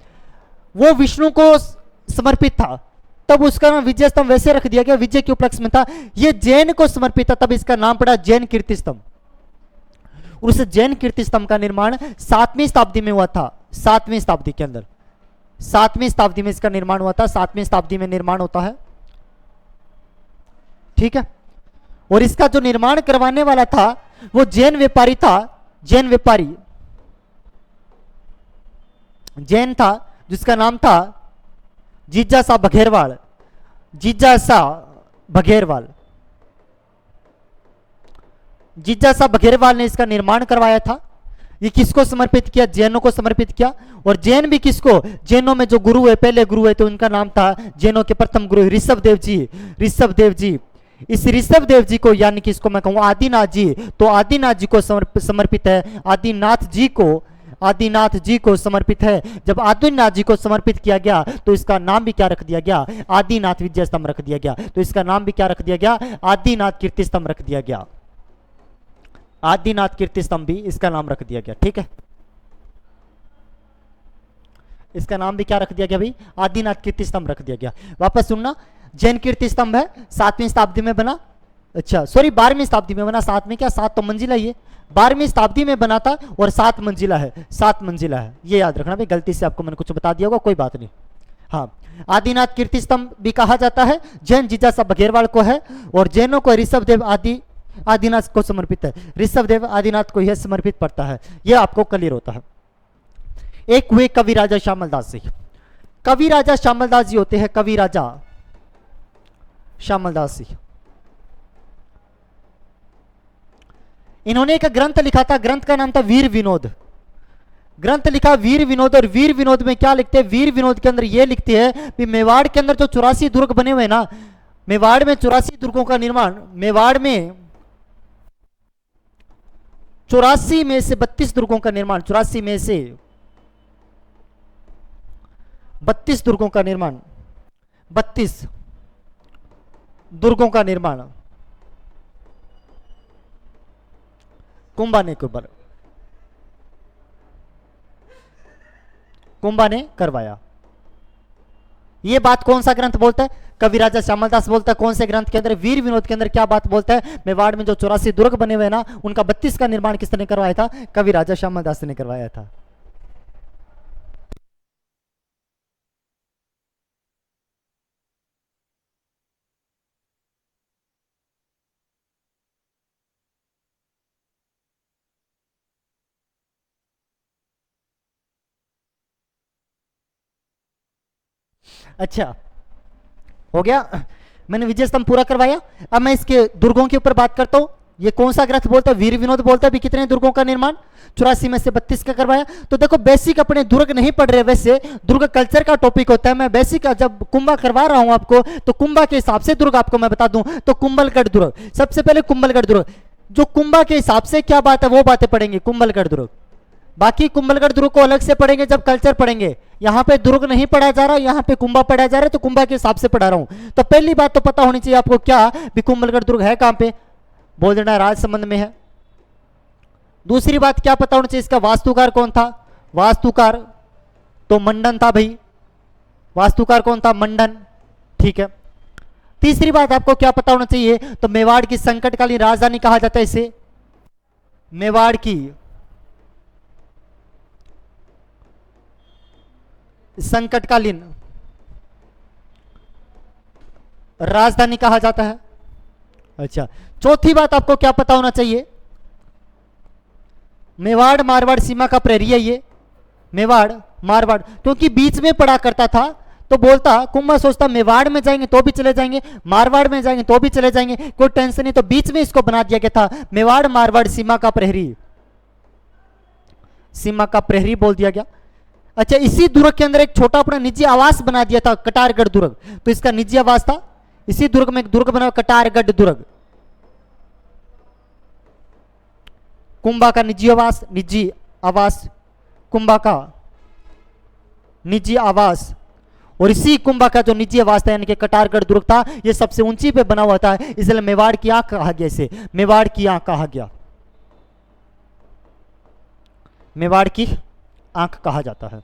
वो विष्णु को समर्पित था, तब उसका नाम विजय स्तंभ वैसे रख दिया गया, विजय के उपलक्ष्य में था। ये जैन को समर्पित था, तब इसका नाम पड़ा जैन कीर्ति स्तंभ। उस जैन कीर्ति स्तंभ का निर्माण 7वीं शताब्दी में हुआ था, 7वीं शताब्दी के अंदर, 7वीं शताब्दी में इसका निर्माण हुआ था, 7वीं शताब्दी में निर्माण होता है। ठीक है, और इसका जो निर्माण करवाने वाला था वो जैन व्यापारी था, जैन था, जिसका नाम था जीजाशाह बघेरवाल ने इसका निर्माण करवाया था। ये किसको समर्पित किया? जैनों को समर्पित किया। और जैन भी किसको? जैनों में जो गुरु है, पहले गुरु है, तो उनका नाम था, जैनों के प्रथम गुरु ऋषभ देव जी। ऋषभ देव जी, इस ऋषभ देव जी को, यानी कि इसको मैं कहूँ आदिनाथ जी, तो आदिनाथ जी को समर्पित है। आदिनाथ जी को समर्पित है। जब आदिनाथ जी को समर्पित किया गया तो इसका नाम भी क्या रख दिया गया? आदिनाथ विजय स्तंभ रख दिया गया। तो इसका नाम भी क्या रख दिया गया? आदिनाथ कीर्ति स्तंभ रख दिया गया। आदिनाथ कीर्ति स्तंभ भी इसका नाम रख दिया गया। ठीक है, इसका नाम भी क्या रख दिया गया भाई? आदिनाथ कीर्ति स्तंभ रख दिया गया। वापस सुनना, जैन कीर्ति स्तंभ है, 7वीं शताब्दी में बना, अच्छा सॉरी 12वीं शताब्दी में बना। 7 में क्या, 7 तो मंजिला ही है, 12वीं शताब्दी में बना था और 7 मंजिला है, 7 मंजिला है, ये याद रखना भाई। गलती से आपको मैंने कुछ बता दिया होगा, कोई बात नहीं। हाँ, आदिनाथ कीर्ति स्तंभ भी कहा जाता है। जैन जिज्ञासा बघेरवाल को है, और जैनों को ऋषभ देव आदिनाथ को समर्पित है। ऋषभ देव आदिनाथ को यह समर्पित पड़ता है, यह आपको क्लियर होता है। एक हुए कवि राजा श्यामल दास जी। कवि राजा श्यामल दास जी होते हैं, कवि राजा श्यामल दास जी। इन्होंने एक ग्रंथ लिखा था, ग्रंथ का नाम था वीर विनोद। ग्रंथ लिखा वीर विनोद, और वीर विनोद में क्या लिखते हैं? वीर विनोद के अंदर यह लिखते हैं कि मेवाड़ के अंदर जो 84 दुर्ग बने हुए ना, मेवाड़ में 84 दुर्गों का निर्माण, मेवाड़ में 84 में से 32 दुर्गों का निर्माण, 84 में से 32 दुर्गों का निर्माण, 32 दुर्गों का निर्माण कुंभा ने करवाया। ये बात कौन सा ग्रंथ बोलता है? कवि राजा श्यामल दास बोलता है। कौन से ग्रंथ के अंदर? वीर विनोद के अंदर क्या बात बोलता है? मेवाड़ में जो 84 दुर्ग बने हुए ना, उनका 32 का निर्माण किसने करवाया था? कवि राजा श्यामल दास ने करवाया था। अच्छा हो गया, मैंने विजय स्तंभ पूरा करवाया। अब मैं इसके दुर्गों के ऊपर बात करता हूं। ये कौन सा ग्रंथ बोलता है? वीर विनोद बोलता है भी कितने दुर्गों का निर्माण? 84 में से 32 का करवाया। तो देखो बेसिक अपने दुर्ग नहीं पढ़ रहे, वैसे दुर्ग कल्चर का टॉपिक होता है। मैं बेसिक जब कुंभा करवा रहा हूं आपको, तो कुंभा के हिसाब से दुर्ग आपको मैं बता दूं। तो कुंभलगढ़ दुर्ग, सबसे पहले कुंभलगढ़ दुर्ग, जो कुंभा के हिसाब से क्या बात है वो बातें पढ़ेंगे कुंभलगढ़ दुर्ग। बाकी कुंभलगढ़ दुर्ग को अलग से पढ़ेंगे जब कल्चर पढ़ेंगे। यहाँ पे दुर्ग नहीं पढ़ा जा रहा, यहाँ पे कुंभा पढ़ा जा रहा है, तो कुंभा के हिसाब से पढ़ा रहा हूं। तो पहली बात तो पता होनी चाहिए आपको, क्या भी कुंभलगढ़ दुर्ग है कहां पे? बोल देना राजसमंद में है। दूसरी बात क्या पता होनी चाहिए, इसका वास्तुकार कौन था? वास्तुकार तो मंडन था भाई। वास्तुकार कौन था? मंडन। ठीक है। तीसरी बात आपको क्या पता होना चाहिए, तो मेवाड़ की संकटकालीन राजधानी कहा जाता है इसे। मेवाड़ की संकटकालीन राजधानी कहा जाता है। अच्छा, चौथी बात आपको क्या पता होना चाहिए, मेवाड़ मारवाड़ सीमा का प्रहरी है ये। मेवाड़ मारवाड़ क्योंकि बीच में पड़ा करता था, तो बोलता कुंभा सोचता मेवाड़ में जाएंगे तो भी चले जाएंगे, मारवाड़ में जाएंगे तो भी चले जाएंगे, कोई टेंशन नहीं। तो बीच में इसको बना दिया गया था मेवाड़ मारवाड़ सीमा का प्रहरी, सीमा का प्रहरी बोल दिया गया। अच्छा, इसी दुर्ग के अंदर एक छोटा अपना निजी आवास बना दिया था, कटारगढ़ दुर्ग। तो इसका निजी आवास था, इसी दुर्ग में एक दुर्ग बना, कटारगढ़ दुर्ग। कुंभा का निजी आवास, कुंभा का निजी आवास। और इसी कुंभा का जो निजी आवास था यानी कि कटारगढ़ दुर्ग था, यह सबसे ऊंची पे बना हुआ था, इसलिए मेवाड़ की आंख कहा गया इसे। मेवाड़ की आंख कहा गया, मेवाड़ की आंख कहा जाता है।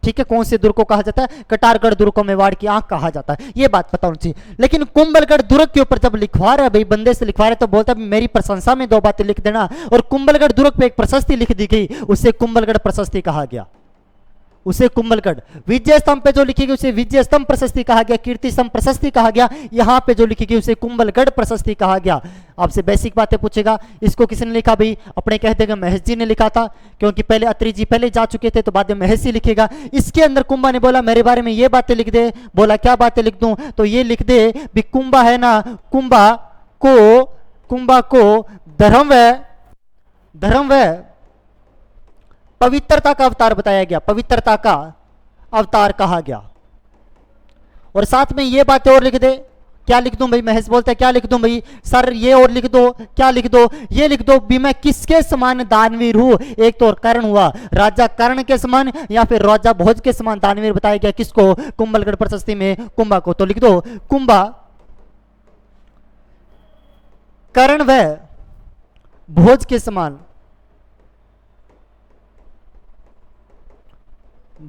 ठीक है, कौन से दुर्ग को कहा जाता है? कटारगढ़ दुर्ग को मेवाड़ की आंख कहा जाता है। ये बात पता होनी चाहिए। लेकिन कुंभलगढ़ दुर्ग के ऊपर जब लिखवा रहा है भाई, बंदे से लिखवा रहा है, तो बोलता है मेरी प्रशंसा में 2 बातें लिख देना। और कुंभलगढ़ दुर्ग पे एक प्रशस्ति लिख दी गई, उसे कुंभलगढ़ प्रशस्ति कहा गया। उसे कुंभलगढ़ विजय स्तंभ पे जो लिखी गई उसे विजय स्तंभ प्रशस्ति कहा गया, कीर्ति स्तंभ प्रशस्ति कहा गया। यहां पे जो लिखी गई उसे कुंभलगढ़ प्रशस्ति कहा गया। आपसे बेसिक बातें पूछेगा, इसको किसने लिखा भाई? अपने कह देगा महेश जी ने लिखा था, क्योंकि पहले अत्रि जी पहले जा चुके थे, तो बाद में महेश जी लिखेगा। इसके अंदर कुंभा ने बोला मेरे बारे में ये बातें लिख दे। बोला क्या बातें लिख दूं? तो ये लिख दे भी कुंभा है ना, कुंभा को धर्म व धर्म व पवित्रता का अवतार बताया गया, पवित्रता का अवतार कहा गया। और साथ में ये बातें और लिख दे, क्या लिख दूं भाई? महेश बोलता है क्या लिख दूं भाई? सर ये और लिख दो, क्या लिख दो? ये लिख दो भी मैं किसके समान दानवीर हूं। एक तो कर्ण हुआ, राजा कर्ण के समान या फिर राजा भोज के समान दानवीर बताया गया किसको? कुंभलगढ़ प्रशस्ति में कुंभा को। तो लिख दो कुंभा कर्ण व भोज के समान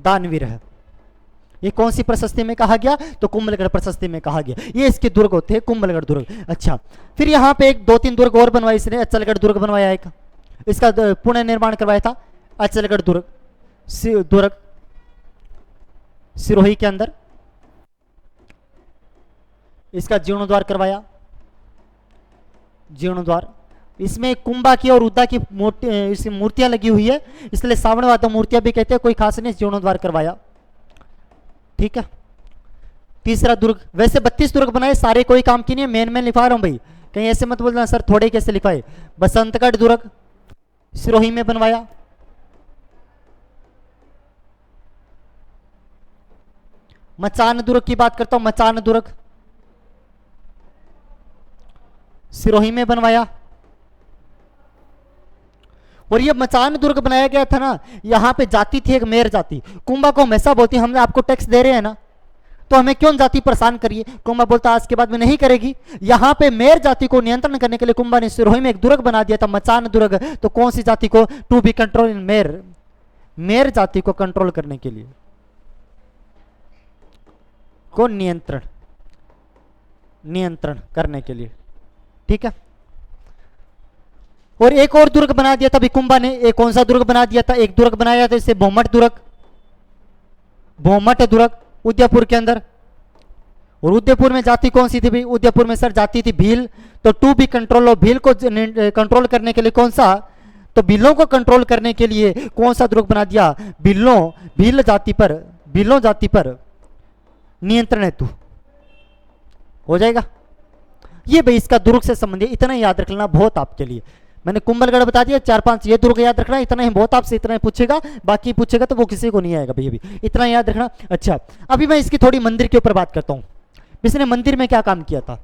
दानवीर है। ये कौन सी प्रशस्ति में कहा गया? तो कुंभलगढ़ प्रशस्ति में कहा गया। ये इसके दुर्ग होते हैं, कुंभलगढ़ दुर्ग। अच्छा, फिर यहाँ पे एक 2-3 दुर्ग और बनवाए इसने। अचलगढ़ दुर्ग बनवाया एक, इसका पुनः निर्माण करवाया था। अचलगढ़ दुर्ग, दुर्ग सिरोही के अंदर, इसका जीर्णोद्वार करवाया, जीर्णोद्वार। इसमें कुंभा की और उद्दा की मूर्तियां लगी हुई है, इसलिए सावणवाद मूर्तियां भी कहते हैं। कोई खास नहीं, जीर्णोद्वार करवाया। ठीक है। तीसरा दुर्ग, वैसे 32 दुर्ग बनाए, सारे कोई काम की नहीं है, मेन मेन लिखा रहा हूं भाई, कहीं ऐसे मत बोलना सर थोड़े कैसे लिखाए। बसंतगढ़ दुर्ग सिरोही में बनवाया, मचान दुर्ग की बात करता हूं, मचान दुर्ग सिरोही में बनवाया। और ये मचान दुर्ग बनाया गया था ना, यहां पे जाति थी एक मेर जाति। कुंभा को हमेशा बोलती हम आपको टैक्स दे रहे हैं ना, तो हमें क्यों जाति परेशान करिए। कुंभा बोलता आज के बाद में नहीं करेगी। यहां पे मेर जाति को नियंत्रण करने के लिए कुंभा ने सिरोही में एक दुर्ग बना दिया था, मचान दुर्ग। तो कौन सी जाति को? टू बी कंट्रोल इन मेर, मेर जाति को कंट्रोल करने के लिए, को नियंत्रण, नियंत्रण करने के लिए। ठीक है। और एक और दुर्ग बना दिया था भी कुंभा ने। एक कौन सा दुर्ग बना दिया था? एक दुर्ग बनाया था इसे भोमट दुर्ग, भोमट दुर्ग उदयपुर के अंदर। और उदयपुर में जाति कौन सी थी भाई? उदयपुर में सर जाति थी भील। तो to be control of Bhil को कंट्रोल करने के लिए कौन सा? तो भीलों को कंट्रोल करने के लिए कौन सा दुर्ग बना दिया? भीलों, भील जाति पर, भीलों जाति पर नियंत्रण हेतु। हो जाएगा ये भाई, इसका दुर्ग से संबंधित इतना याद रख लेना बहुत आपके लिए। मैंने कुंभलगढ़ बता दिया, 4-5 ये दुर्ग याद रखना, इतना ही बहुत आपसे, इतना ही पूछेगा, बाकी पूछेगा तो वो किसी को नहीं आएगा भाई, अभी इतना याद रखना। अच्छा, अभी मैं इसकी थोड़ी मंदिर के ऊपर बात करता हूं, इसने मंदिर में क्या काम किया था।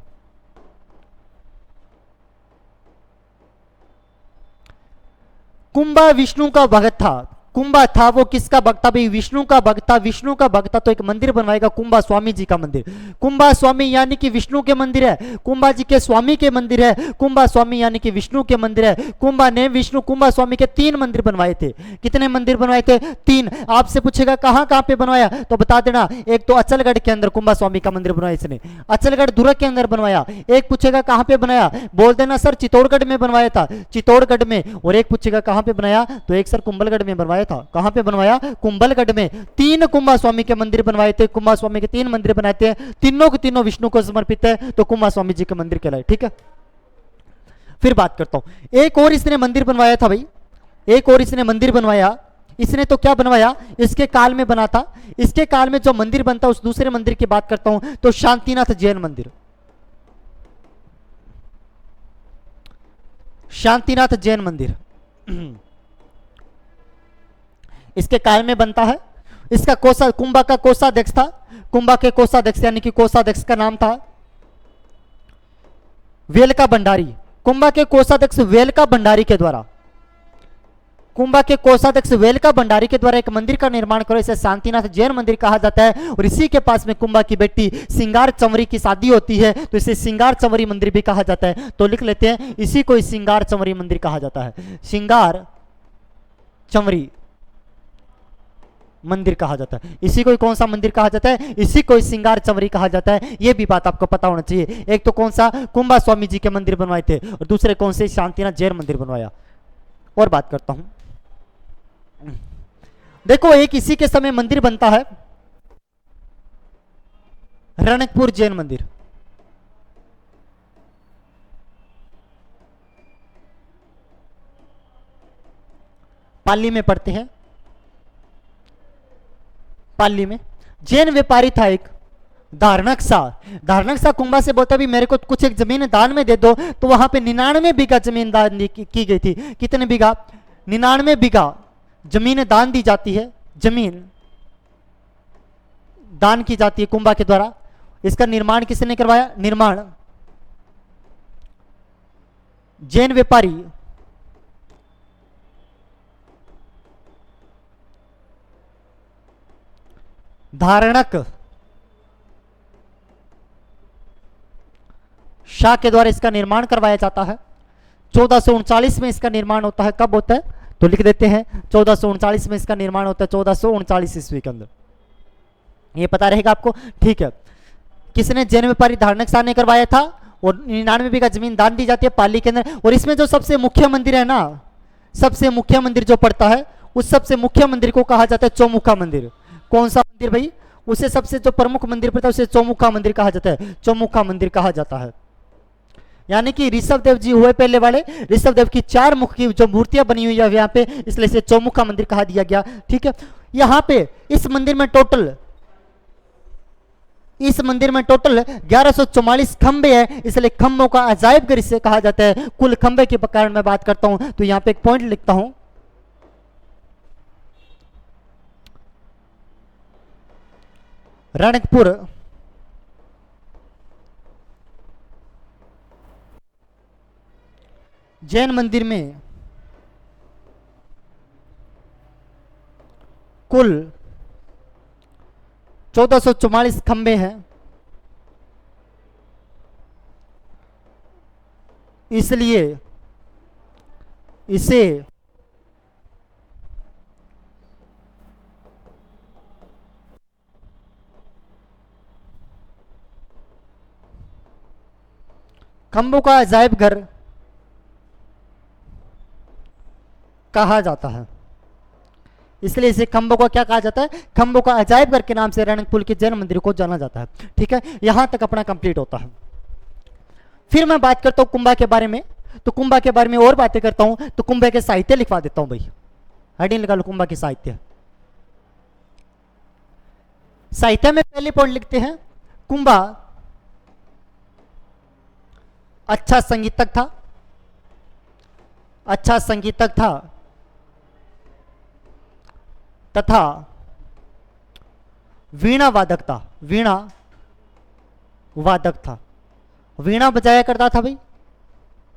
कुंभा विष्णु का भक्त था। कुंभा था वो किसका भक्त था भाई? विष्णु का भक्त था। विष्णु का भक्त था तो एक मंदिर बनवाएगा, कुंभा स्वामी जी का मंदिर। कुंभा स्वामी यानी कि विष्णु के मंदिर है, कुंभा जी के स्वामी के मंदिर है। कुंभा स्वामी यानी कि विष्णु के मंदिर है। कुंभा ने विष्णु कुंभा स्वामी के 3 मंदिर बनवाए थे। कितने मंदिर बनवाए थे? 3। आपसे पूछेगा कहां कहां पे बनवाया, तो बता देना। एक तो अचलगढ़ के अंदर कुंभा स्वामी का मंदिर बनवाया इसने, अचलगढ़ दुर्ग के अंदर बनवाया। एक पूछेगा कहां पे बनाया, बोल देना सर चित्तौड़गढ़ में बनवाया था, चित्तौड़गढ़ में। और एक पूछेगा कहां पे बनाया, तो एक सर कुंभलगढ़ में बनवाया था। कहां पे बनवाया? कुंभलगढ़ में। 3 कुंभा स्वामी के मंदिर बनवाए थे। कुंभा स्वामी के 3 मंदिर बनाए थे, तीनों के तीनों विष्णु को समर्पित है, तो कुंभा स्वामी जी के मंदिर कहलाए। ठीक है। फिर बात करता हूं, एक और इसने मंदिर बनवाया था भाई, एक और इसने मंदिर बनवाया। इसने तो क्या बनवाया, इसके काल में बना था। इसके काल में जो मंदिर बनता, उस दूसरे मंदिर की बात करता हूं, तो शांतिनाथ जैन मंदिर, शांतिनाथ जैन मंदिर इसके काल में बनता है। इसका कोषा, कुंभा का कोषाध्यक्ष था। कुंभा के कोषाध्यक्ष यानी कि कोषाध्यक्ष का नाम था वेलका भंडारी। कुंभा के कोषाध्यक्ष वेलका भंडारी के द्वारा, कुंभा के कोषाध्यक्ष वेलका भंडारी के द्वारा एक मंदिर का निर्माण करो, इसे शांतिनाथ जैन मंदिर कहा जाता है। और इसी के पास में कुंभा की बेटी सिंगार चंवरी की शादी होती है, तो इसे सिंगार चंवरी मंदिर भी कहा जाता है। तो लिख लेते हैं, इसी को सिंगार चंवरी मंदिर कहा जाता है, सिंगार चंवरी मंदिर कहा जाता है। इसी को कौन सा मंदिर कहा जाता है? इसी को सिंगार चंवरी कहा जाता है। यह भी बात आपको पता होना चाहिए। एक तो कौन सा कुंभा स्वामी जी के मंदिर बनवाए थे, और दूसरे कौन से शांतिनाथ जैन मंदिर बनवाया। और बात करता हूं, देखो एक इसी के समय मंदिर बनता है, रणकपुर जैन मंदिर। पाली में पढ़ते हैं, पाली में जैन व्यापारी था एक, धारणकसा। धारणकसा कुंभा से बोलता भी मेरे को कुछ एक जमीन दान में दे दो, तो वहां पे 99 बीघा जमीन दान की गई थी। कितने बीघा? 99 बीघा जमीन दान दी जाती है, जमीन दान की जाती है कुंभा के द्वारा। इसका निर्माण किसने करवाया? निर्माण जैन व्यापारी धारणक शाह के द्वारा इसका निर्माण करवाया जाता है। 1439 में इसका निर्माण होता है। कब होता है? तो लिख देते हैं 1439 में इसका निर्माण होता है, 1439 ईस्वी के अंदर। ये पता रहेगा आपको, ठीक है। किसने? जैन व्यापारी धारणक शाह ने करवाया था। और 99 बीघा जमीन दान दी जाती है पाली के अंदर। और इसमें जो सबसे मुख्य मंदिर है ना, सबसे मुख्य मंदिर जो पड़ता है, उस सबसे मुख्य मंदिर को कहा जाता है चौमुखा मंदिर। कौन सा मंदिर भाई? उसे सबसे जो प्रमुख मंदिर पड़ता है उसे चौमुखा मंदिर कहा जाता है, चौमुखा मंदिर कहा जाता है। यानी कि ऋषभ देव जी हुए पहले वाले, ऋषभ देव की 4 मुख की जो मूर्तियां बनी हुई है यहाँ पे, इसलिए इसे चौमुखा मंदिर कहा दिया गया। ठीक है। यहाँ पे इस मंदिर में टोटल 1144 खंबे हैं, इसलिए खंबों का अजायब घर इसे कहा जाता है। कुल खंबे के कारण मैं बात करता हूं तो यहाँ पे एक पॉइंट लिखता हूं, रणकपुर जैन मंदिर में कुल 1444 खंबे हैं, इसलिए इसे खंबों का अजायब घर कहा जाता है। इसलिए इसे खंबों का क्या कहा जाता है? खंबों का अजायब घर के नाम से रणकपुर के जैन मंदिर को जाना जाता है। ठीक है, यहां तक अपना कंप्लीट होता है। फिर मैं बात करता हूं कुंभा के बारे में। तो कुंभा के बारे में और बातें करता हूं तो कुंभा के साहित्य लिखवा देता हूं भाई। हेडिंग लगा लो कुंभा के साहित्य। साहित्य में पहले पॉइंट लिखते हैं, कुंभा अच्छा संगीतक था, अच्छा संगीतक था तथा वीणा वादक था, वीणा वादक था। वीणा बजाया करता था भाई,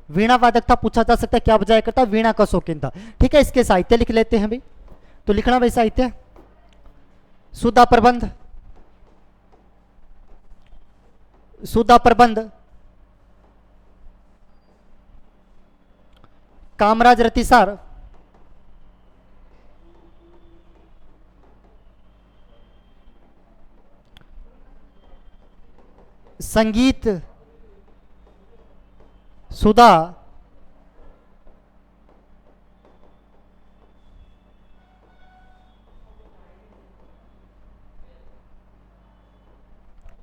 वीणा वादक था। पूछा जा सकता है क्या बजाया करता? वीणा का शौकीन था। ठीक है, इसके साहित्य लिख लेते हैं भाई। तो लिखना भाई साहित्य, सुधा प्रबंध, सुधा प्रबंध, कामराज रतिसार, संगीत सुधा,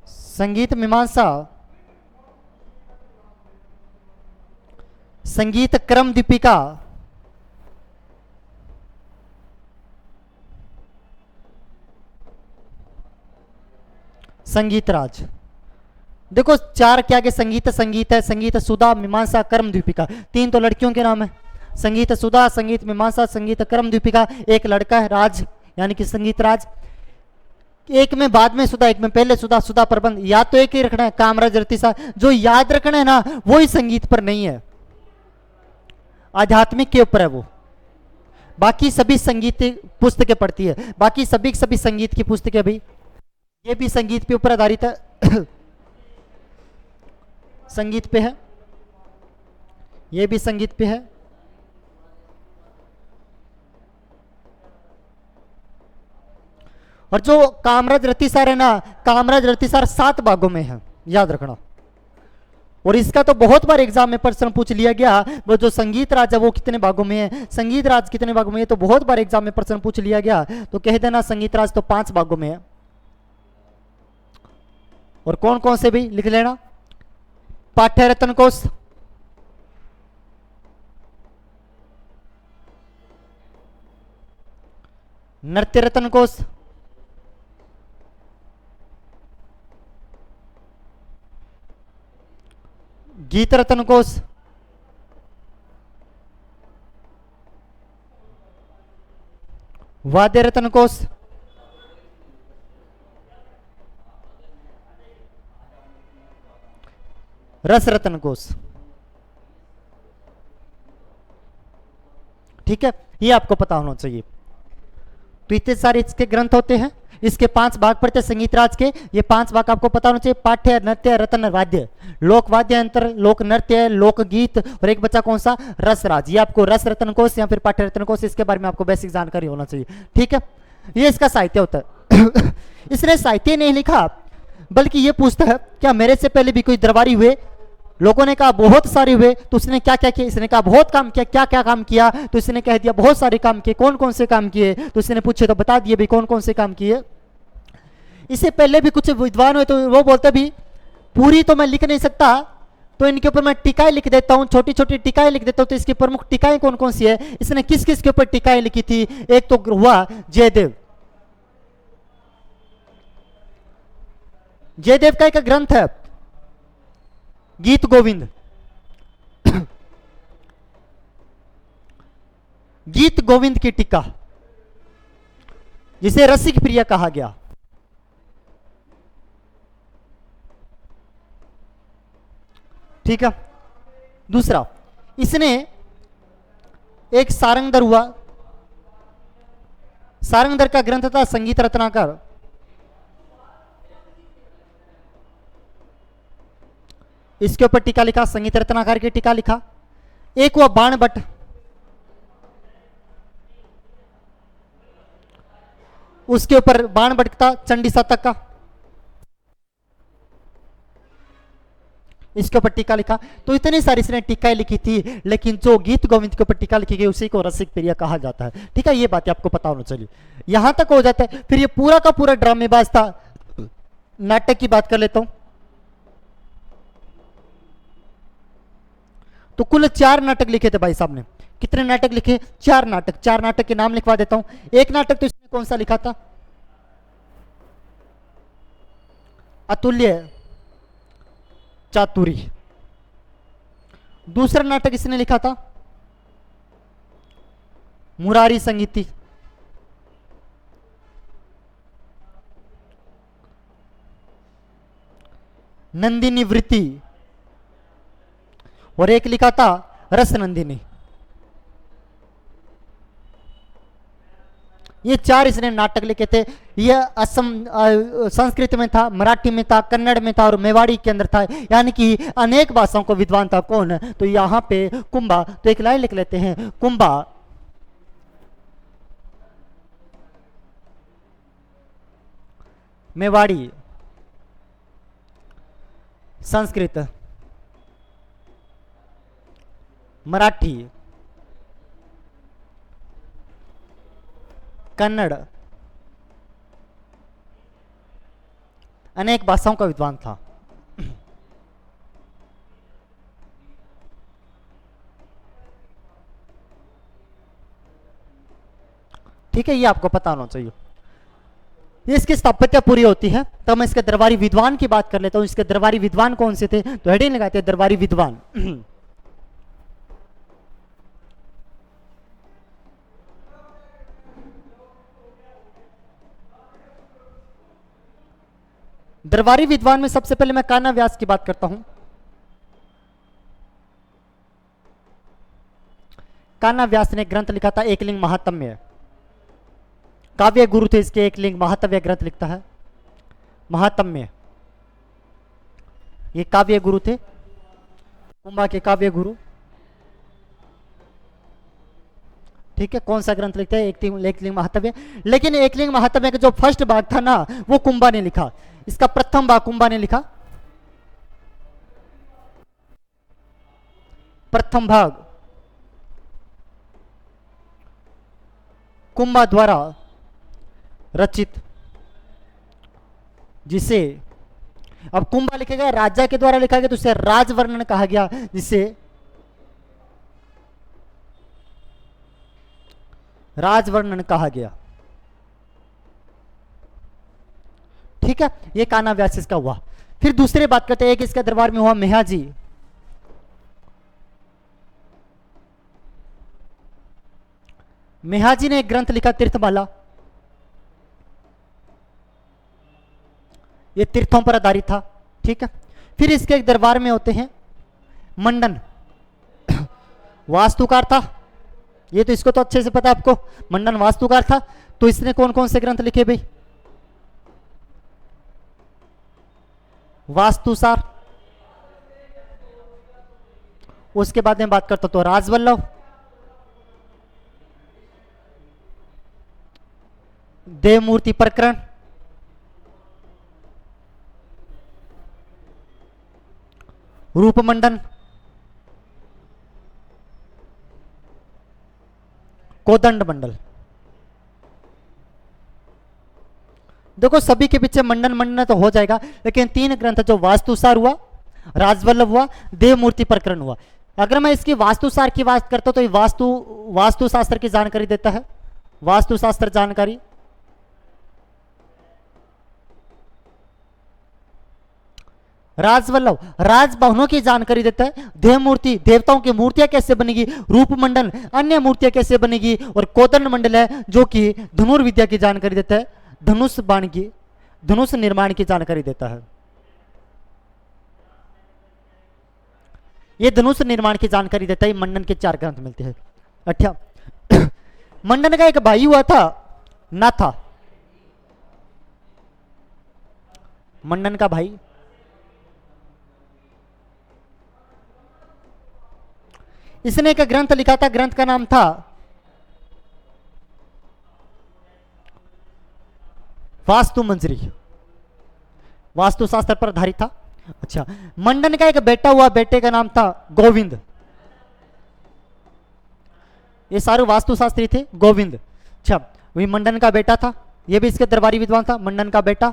संगीत मीमांसा, संगीत क्रम दीपिका, संगीत राज। देखो 4 क्या के संगीत संगीत है, संगीत सुधा, मीमांसा, कर्म दीपिका। 3 तो लड़कियों के नाम है, संगीत सुधा, संगीत मीमांसा, संगीत कर्म दीपिका। एक लड़का है राज, यानी कि संगीत राज। एक में बाद में सुधा, एक में पहले सुधा, सुधा प्रबंध। याद तो एक ही रखना है, कामराज रतिसा। जो याद रखना है ना वो ही संगीत पर नहीं है, आध्यात्मिक के ऊपर है वो। बाकी सभी संगीत पुस्तकें पढ़ती है, बाकी सभी संगीत की पुस्तकें भी, ये भी संगीत पे ऊपर आधारित है संगीत पे है, ये भी संगीत पे है। और जो कामराज रतिसार है ना, कामराज रतिसार 7 भागों में है, याद रखना। और इसका तो बहुत बार एग्जाम में प्रश्न पूछ लिया गया, वो जो संगीत राज है वो कितने भागों में है, संगीत राज कितने भागों में है, तो बहुत बार एग्जाम में प्रश्न पूछ लिया गया। तो कह देना संगीत राज तो 5 भागों में है। और कौन कौन से भी लिख लेना, पाठ्य रत्न कोश, नृत्य रत्न कोश, गीत रत्न कोश, वाद्य रत्न कोश, रस रत्न कोश। ठीक है, ये आपको पता होना चाहिए। तो इतने सारे इसके ग्रंथ होते हैं, इसके 5 भाग पड़ते हैं संगीत राज के। ये 5 भाग आपको पता होना चाहिए, पाठ्य, नृत्य, रत्न, वाद्य। लोक वाद्य अंतर, लोक नृत्य, लोक गीत, और एक बच्चा कौन सा, रस राज। ये आपको रस रत्न कोश या फिर पाठ्य रत्न कोश, इसके बारे में आपको बेसिक जानकारी होना चाहिए। ठीक है, ये इसका साहित्य होता है। इसने साहित्य नहीं लिखा, बल्कि ये पूछता है क्या मेरे से पहले भी कोई दरबारी हुए। लोगों ने कहा बहुत सारे हुए, तो उसने क्या क्या किया, इसने कहा बहुत काम किया। क्या क्या काम किया, तो इसने कह दिया बहुत सारे काम किए। कौन कौन से काम किए, तो इसने पूछे तो बता दिए भी कौन कौन से काम किए। इससे पहले भी कुछ विद्वान हुए, तो वो बोलते भी पूरी तो मैं लिख नहीं सकता, तो इनके ऊपर मैं टीकाएं लिख देता हूँ, छोटी छोटी टीकाएं लिख देता हूँ। तो इसकी प्रमुख टीकाएं कौन कौन सी है, इसने किस किस के ऊपर टीकाएं लिखी थी। एक तो हुआ जयदेव। जयदेव का एक ग्रंथ है गीत गोविंद। गीत गोविंद की टीका, जिसे रसिक प्रिय कहा गया। ठीक है, दूसरा इसने एक सारंगधर हुआ, सारंगधर का ग्रंथ था संगीत रत्नाकर। इसके ऊपर टीका लिखा, संगीत रत्नाकर की टीका लिखा। एक हुआ बाणभट्ट, उसके ऊपर बाणभट्ट था चंडी शतक का, इसके ऊपर टीका लिखा। तो इतनी सारी इसने टीकाएं लिखी थी, लेकिन जो गीत गोविंद के ऊपर टीका लिखी गई उसी को रसिक प्रिय कहा जाता है। ठीक है, ये बातें आपको पता होना चाहिए। यहां तक हो जाता है। फिर ये पूरा का पूरा ड्रामेबाज था। नाटक की बात कर लेता हूं, तो कुल 4 नाटक लिखे थे भाई साहब ने। कितने नाटक लिखे, 4 नाटक। 4 नाटक के नाम लिखवा देता हूं। एक नाटक तो इसने कौन सा लिखा था, अतुल्य चातुरी। दूसरा नाटक इसने लिखा था मुरारी संगीति। नंदिनी वृत्ति, और एक लिखा था रस नंदिनी। ये 4 इसने नाटक लिखे थे। ये असम संस्कृत में था, मराठी में था, कन्नड़ में था और मेवाड़ी के अंदर था, यानी कि अनेक भाषाओं को विद्वान था। कौन, तो यहां पे कुंभा। तो एक लाइन लिख लेते हैं, कुंभा मेवाड़ी संस्कृत मराठी कन्नड़ अनेक भाषाओं का विद्वान था। ठीक है, ये आपको पता होना चाहिए। ये इसकी स्थापत्य पूरी होती है, तो मैं इसके दरबारी विद्वान की बात कर लेता हूं। इसके दरबारी विद्वान कौन से थे, तो हेडिंग लगाते हैं दरबारी विद्वान। दरबारी विद्वान में सबसे पहले मैं कान्हा व्यास की बात करता हूं। कान्हा व्यास ने ग्रंथ लिखा था एकलिंग महात्म्य। काव्य गुरु थे इसके, एकलिंग महात्म्य ग्रंथ लिखता है महात्म्य। ये काव्य गुरु थे, कुंभा के काव्य गुरु। ठीक है, कौन सा ग्रंथ लिखते हैं, एकलिंग महात्म्य। लेकिन एकलिंग महात्म्य का जो फर्स्ट भाग था ना, वो कुंभा ने लिखा। इसका प्रथम भाग कुंभा ने लिखा। प्रथम भाग कुंभा द्वारा रचित, जिसे अब कुंभा लिखेगा राजा के द्वारा लिखा गया, तो उसे राजवर्णन कहा गया, जिसे राजवर्णन कहा गया। ठीक है, ये कान्हा व्यास इसका हुआ। फिर दूसरे बात करते हैं, एक इसके दरबार में हुआ मेहाजी। मेहाजी ने एक ग्रंथ लिखा तीर्थमाला, ये तीर्थों पर आधारित था। ठीक है, फिर इसके एक दरबार में होते हैं मंडन, वास्तुकार था, ये तो इसको तो अच्छे से पता आपको, मंडन वास्तुकार था। तो इसने कौन कौन से ग्रंथ लिखे भाई? वास्तुसार, उसके बाद में बात करता तो राजवल्लभ, देवमूर्ति प्रकरण, रूपमंडन, कोदंड मंडल। देखो सभी के पीछे मंडन मंडन तो हो जाएगा, लेकिन तीन ग्रंथ जो वास्तुसार हुआ, राजवल्लभ हुआ, देवमूर्ति प्रकरण हुआ। अगर मैं इसकी वास्तुसार की बात करता हूं तो ये वास्तुशास्त्र की जानकारी देता है, वास्तुशास्त्र जानकारी। राजवल्लभ राजभवनों की जानकारी देता है, देवमूर्ति देवताओं की मूर्तियां कैसे बनेगी, रूपमंडल अन्य मूर्तियां कैसे बनेगी, और कोदंड मंडल है जो कि धनुर्विद्या की जानकारी देता है, धनुष बाण की, धनुष निर्माण की जानकारी देता है। ये धनुष निर्माण की जानकारी देता है। मंडन के 4 ग्रंथ मिलते हैं। अच्छा, मंडन का एक भाई हुआ था नाथा, मंडन का भाई, इसने एक ग्रंथ लिखा था, ग्रंथ का नाम था वास्तु मंजरी, वास्तुशास्त्र पर आधारित था। अच्छा, मंडन का एक बेटा हुआ, बेटे का नाम था गोविंद, ये सारे वास्तुशास्त्री थे, गोविंद। अच्छा, वही मंडन का बेटा था, ये भी इसके दरबारी विद्वान था, मंडन का बेटा।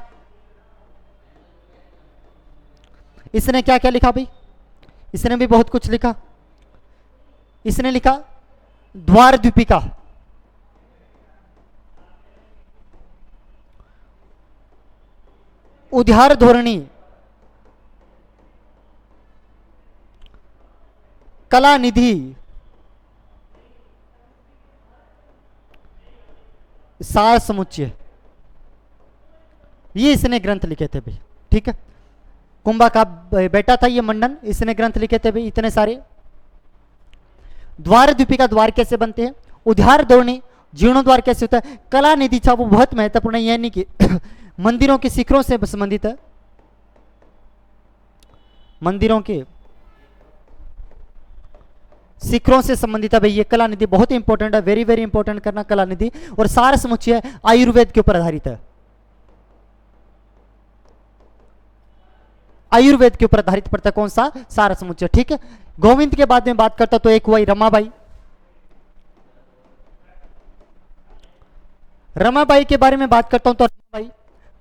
इसने क्या क्या लिखा भाई? इसने भी बहुत कुछ लिखा। इसने लिखा द्वार द्वीपिका, उद्यार धोरणी, कला निधि, सार समुच्चय, ये इसने ग्रंथ लिखे थे भाई। ठीक है, कुंभा का बेटा था ये मंडन, इसने ग्रंथ लिखे थे भाई इतने सारे। द्वार द्वीपिका, द्वार कैसे बनते हैं, उद्यार धोरणी, जीर्णोद्वार कैसे होता है, कला निधि था, वो बहुत महत्वपूर्ण है, यह नहीं कि मंदिरों के शिखरों से संबंधित है, मंदिरों के शिखरों से संबंधित है भाई ये कला निधि, बहुत इंपॉर्टेंट है, वेरी वेरी इंपॉर्टेंट करना कला निधि। और सार समुच्चय आयुर्वेद के ऊपर आधारित है, आयुर्वेद के ऊपर आधारित पड़ता है कौन सा, सार समुच्चय। ठीक है, गोविंद के बाद में बात करता तो एक हुआ रमाबाई। रमाबाई के बारे में बात करता हूं तो रमाबाई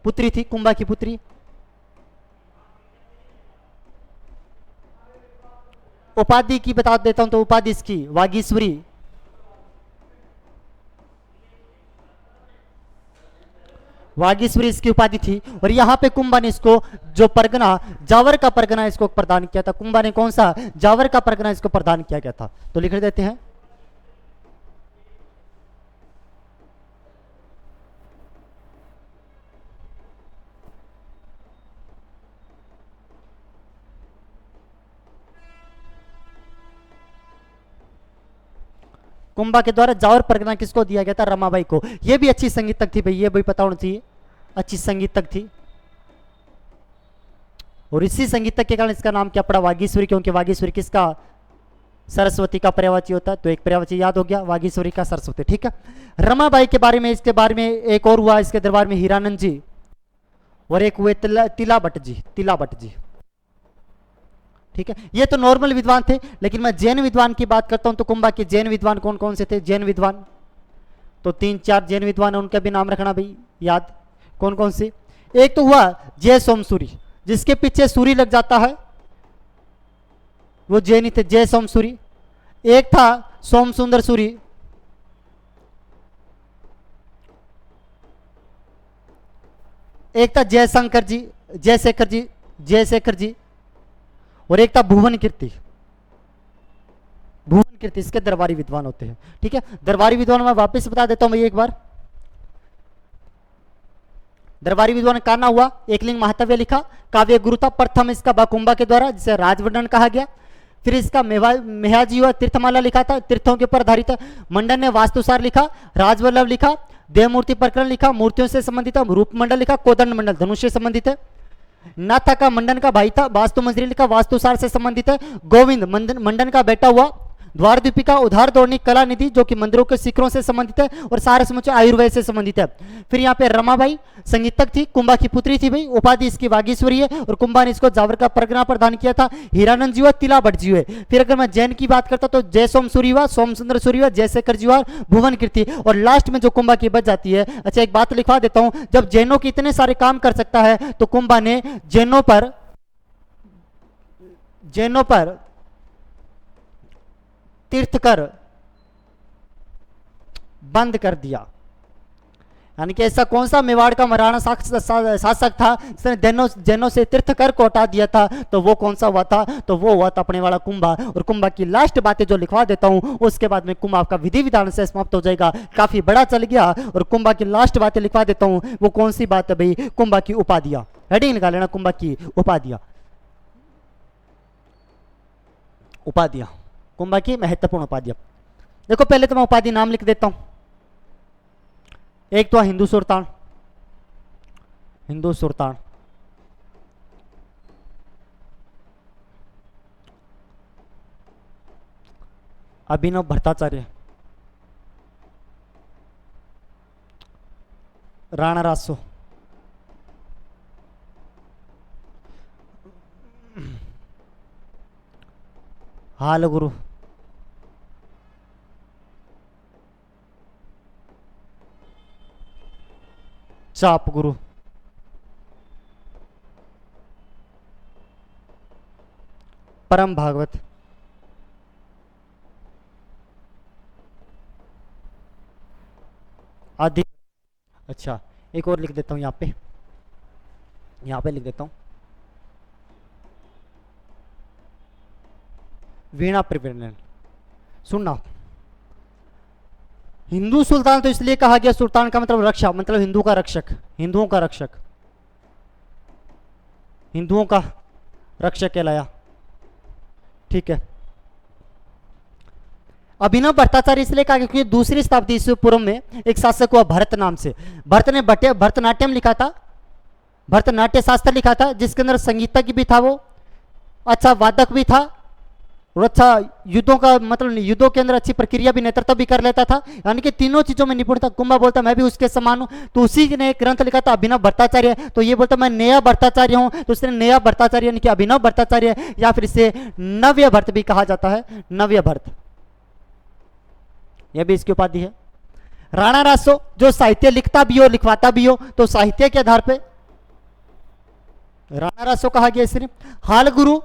पुत्री थी, कुंभा की पुत्री। उपाधि की बता देता हूं तो उपाधि इसकी वागीश्वरी, वागीश्वरी इसकी उपाधि थी। और यहां पे कुंभा ने इसको जो परगना, जावर का परगना इसको प्रदान किया था। कुंभा ने कौन सा, जावर का परगना इसको प्रदान किया गया था, तो लिख देते हैं। कुंभा के द्वारा जावर परगना किसको दिया गया था, रमाबाई को। यह भी अच्छी संगीतक थी भाई, ये भी पता होना चाहिए, अच्छी संगीतक थी। और इसी संगीतक के कारण इसका नाम क्या पड़ा, वागीश्वरी, क्योंकि वागीश्वरी किसका, सरस्वती का पर्यायवाची होता है, तो एक पर्यायवाची याद हो गया, वागीश्वरी का सरस्वती। ठीक है, रमाबाई के बारे में, इसके बारे में एक और हुआ इसके दरबार में हीरानंद जी, और एक हुए तिला भट्ट जी, तिला भट्ट जी। ठीक है, ये तो नॉर्मल विद्वान थे, लेकिन मैं जैन विद्वान की बात करता हूं तो कुंभा के जैन विद्वान कौन कौन से थे, जैन विद्वान तो 3-4 जैन विद्वान है, उनका भी नाम रखना भाई याद, कौन कौन से। एक तो हुआ जय सोमसूरी, जिसके पीछे सूरी लग जाता है वो जैन ही थे, जय सोमसूरी। एक था सोम सुंदर सूरी, एक था जयशंकर जी, जयशेखर जी, जयशेखर जी, और एक था भुवन कीर्ति, भुवन कृति, इसके दरबारी विद्वान होते हैं। ठीक है, दरबारी विद्वान मैं वापस बता देता हूं मैं एक बार। दरबारी विद्वान का ना हुआ, एकलिंग महातव्य लिखा, काव्य गुरु था प्रथम इसका बाकुंबा के द्वारा, जिसे राजवर्णन कहा गया। फिर इसका मेहाजी हुआ, तीर्थमाला लिखा था, तीर्थों के ऊपर आधारित है। मंडन ने वास्तुसार लिखा, राजवल्लभ लिखा, देवमूर्ति प्रकरण लिखा, मूर्तियों से संबंधित है। रूप मंडल लिखा, कोदंड मंडल धनुष से संबंधित है। नाथा का मंडन का भाई था, वास्तु मंजरी लिखा, वास्तुसार से संबंधित है। गोविंद मंडन का बेटा हुआ, द्वारदीपिका, उधार दौड़नी, कला निधि जो कि मंदिरों के शिखरों से संबंधित है, और सारे समुचे आयुर्वेद से संबंधित है। फिर यहाँ पे रमाबाई संगीतक थी, कुंभा की पुत्री थी भाई, उपाधि इसकी वागीश्वरी है, और कुंभा ने इसको जावर का परगना प्रदान किया था। हीरानंद जी हुआ, तिला भट्ट जी हुए। फिर अगर मैं जैन की बात करता तो जय सोम सूरी हुआ, सोमसुंदर सूरी हुआ, जयशेखर जी हुआ, भुवन कीर्ति, और लास्ट में जो कुंभा की बच जाती है। अच्छा एक बात लिखवा देता हूं, जब जैनों के इतने सारे काम कर सकता है तो कुंभा ने जैनों पर तीर्थकर बंद कर दिया। यानी कि ऐसा कौन सा मेवाड़ का महाराणा शासक था जिसने जैनों से तीर्थकर को हटा दिया था, तो वो कौन सा हुआ था, तो वो हुआ था अपने वाला कुंभा। और कुंभा की लास्ट बातें जो लिखवा देता हूं, उसके बाद में कुंभा आपका विधि विधान से समाप्त हो जाएगा। काफी बड़ा चल गया, और कुंभा की लास्ट बातें लिखवा देता हूं, वो कौन सी बात है भाई, कुंभा की उपाधियां। हेडिंग निकाल लेना, कुंभा की उपाधियां। उपाधियां, कुंभा की महत्वपूर्ण उपाधियां। देखो पहले तो मैं उपाधि नाम लिख देता हूं। एक तो हिंदू सुल्तान, हिंदू सुल्तान, अभिनव भट्टाचार्य, राणा रासो, हाल गुरु, चाप गुरु, परम भागवत, आदि। अच्छा एक और लिख देता हूं यहां पे लिख देता हूं, वीणा प्रवीणन। सुनना, हिंदू सुल्तान तो इसलिए कहा गया, सुल्तान का मतलब रक्षा, मतलब हिंदू का रक्षक, हिंदुओं का रक्षक, हिंदुओं का रक्षक कहलाया। ठीक है, अभिनव भट्टाचार्य इसलिए कहा क्योंकि दूसरी शताब्दी ईसा पूर्व में एक शासक हुआ भरत नाम से। भरत ने भरतनाट्यम लिखा था, भरतनाट्य शास्त्र लिखा था, जिसके अंदर संगीतज्ञ भी था, वो अच्छा वादक भी था, और अच्छा युद्धों का मतलब युद्धों के अंदर अच्छी प्रक्रिया भी, नेतृत्व भी कर लेता था। यानी कि तीनों चीजों में निपुण था। कुंभा बोलता मैं भी उसके समान हूं, तो उसी ने एक ग्रंथ लिखा था अभिनव भट्टाचार्य, तो ये बोलता मैं नया भट्टाचार्य हूं, तो उसने नया भट्टाचार्य यानी कि अभिनव भट्टाचार्य, या फिर इसे नव्य भट्ट भी कहा जाता है, नव्य भट्ट, यह भी इसकी उपाधि है। राणा रासो जो साहित्य लिखता भी हो लिखवाता भी हो, तो साहित्य के आधार पर राणा रासो कहा गया इसने। हाल गुरु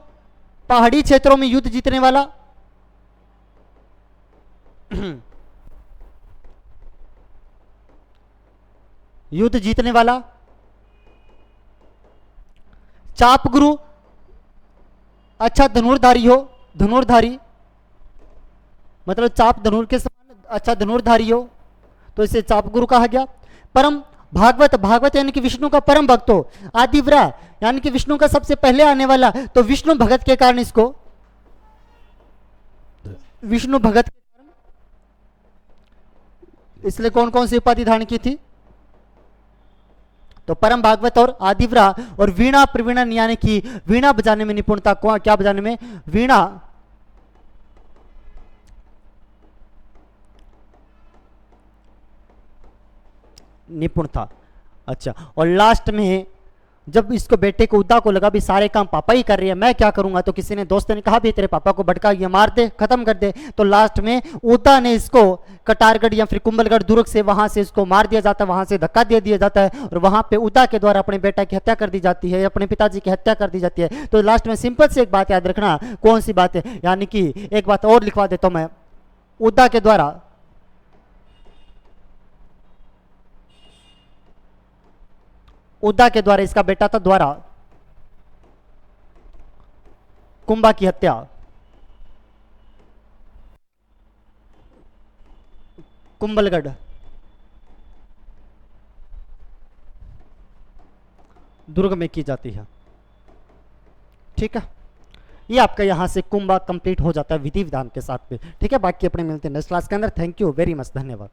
पहाड़ी क्षेत्रों में युद्ध जीतने वाला, युद्ध जीतने वाला। चाप गुरु अच्छा धनुर्धारी हो, धनुर्धारी मतलब चाप धनुर के समान अच्छा धनुर्धारी हो, तो इसे चाप गुरु कहा गया। परम भागवत, भागवत यानी कि विष्णु का परम भक्त हो। आदिव्रा यानी कि विष्णु का सबसे पहले आने वाला, तो विष्णु भगत के कारण इसको विष्णु भगत के कारण, इसलिए कौन कौन सी उपाधि धारण की थी, तो परम भागवत और आदिव्रा। और वीणा प्रवीणन यानी कि वीणा बजाने में निपुणता, क्या बजाने में, वीणा निपुण था। अच्छा, और लास्ट में जब इसको बेटे को उदा को लगा भी सारे काम पापा ही कर रही है, मैं क्या करूंगा, तो किसी ने दोस्त ने कहा भी तेरे पापा को भटका ये मार दे, खत्म कर दे। तो लास्ट में उदा ने इसको कटारगढ़ या फिर कुंभलगढ़ दुर्ग से वहां से इसको मार दिया जाता है, वहां से धक्का दे दिया जाता है, और वहां पे उदा के द्वारा अपने बेटा की हत्या कर दी जाती है, अपने पिताजी की हत्या कर दी जाती है। तो लास्ट में सिंपल से एक बात याद रखना, कौन सी बात है, यानी कि एक बात और लिखवा देता हूं मैं, उदा के द्वारा उदा के द्वारा इसका बेटा था द्वारा कुंभा की हत्या कुंभलगढ़, दुर्ग में की जाती है। ठीक है, ये आपका यहाँ से कुंभा कंप्लीट हो जाता है विधि विधान के साथ में। ठीक है, बाकी अपने मिलते हैं नेक्स्ट क्लास के अंदर। थैंक यू वेरी मच, धन्यवाद।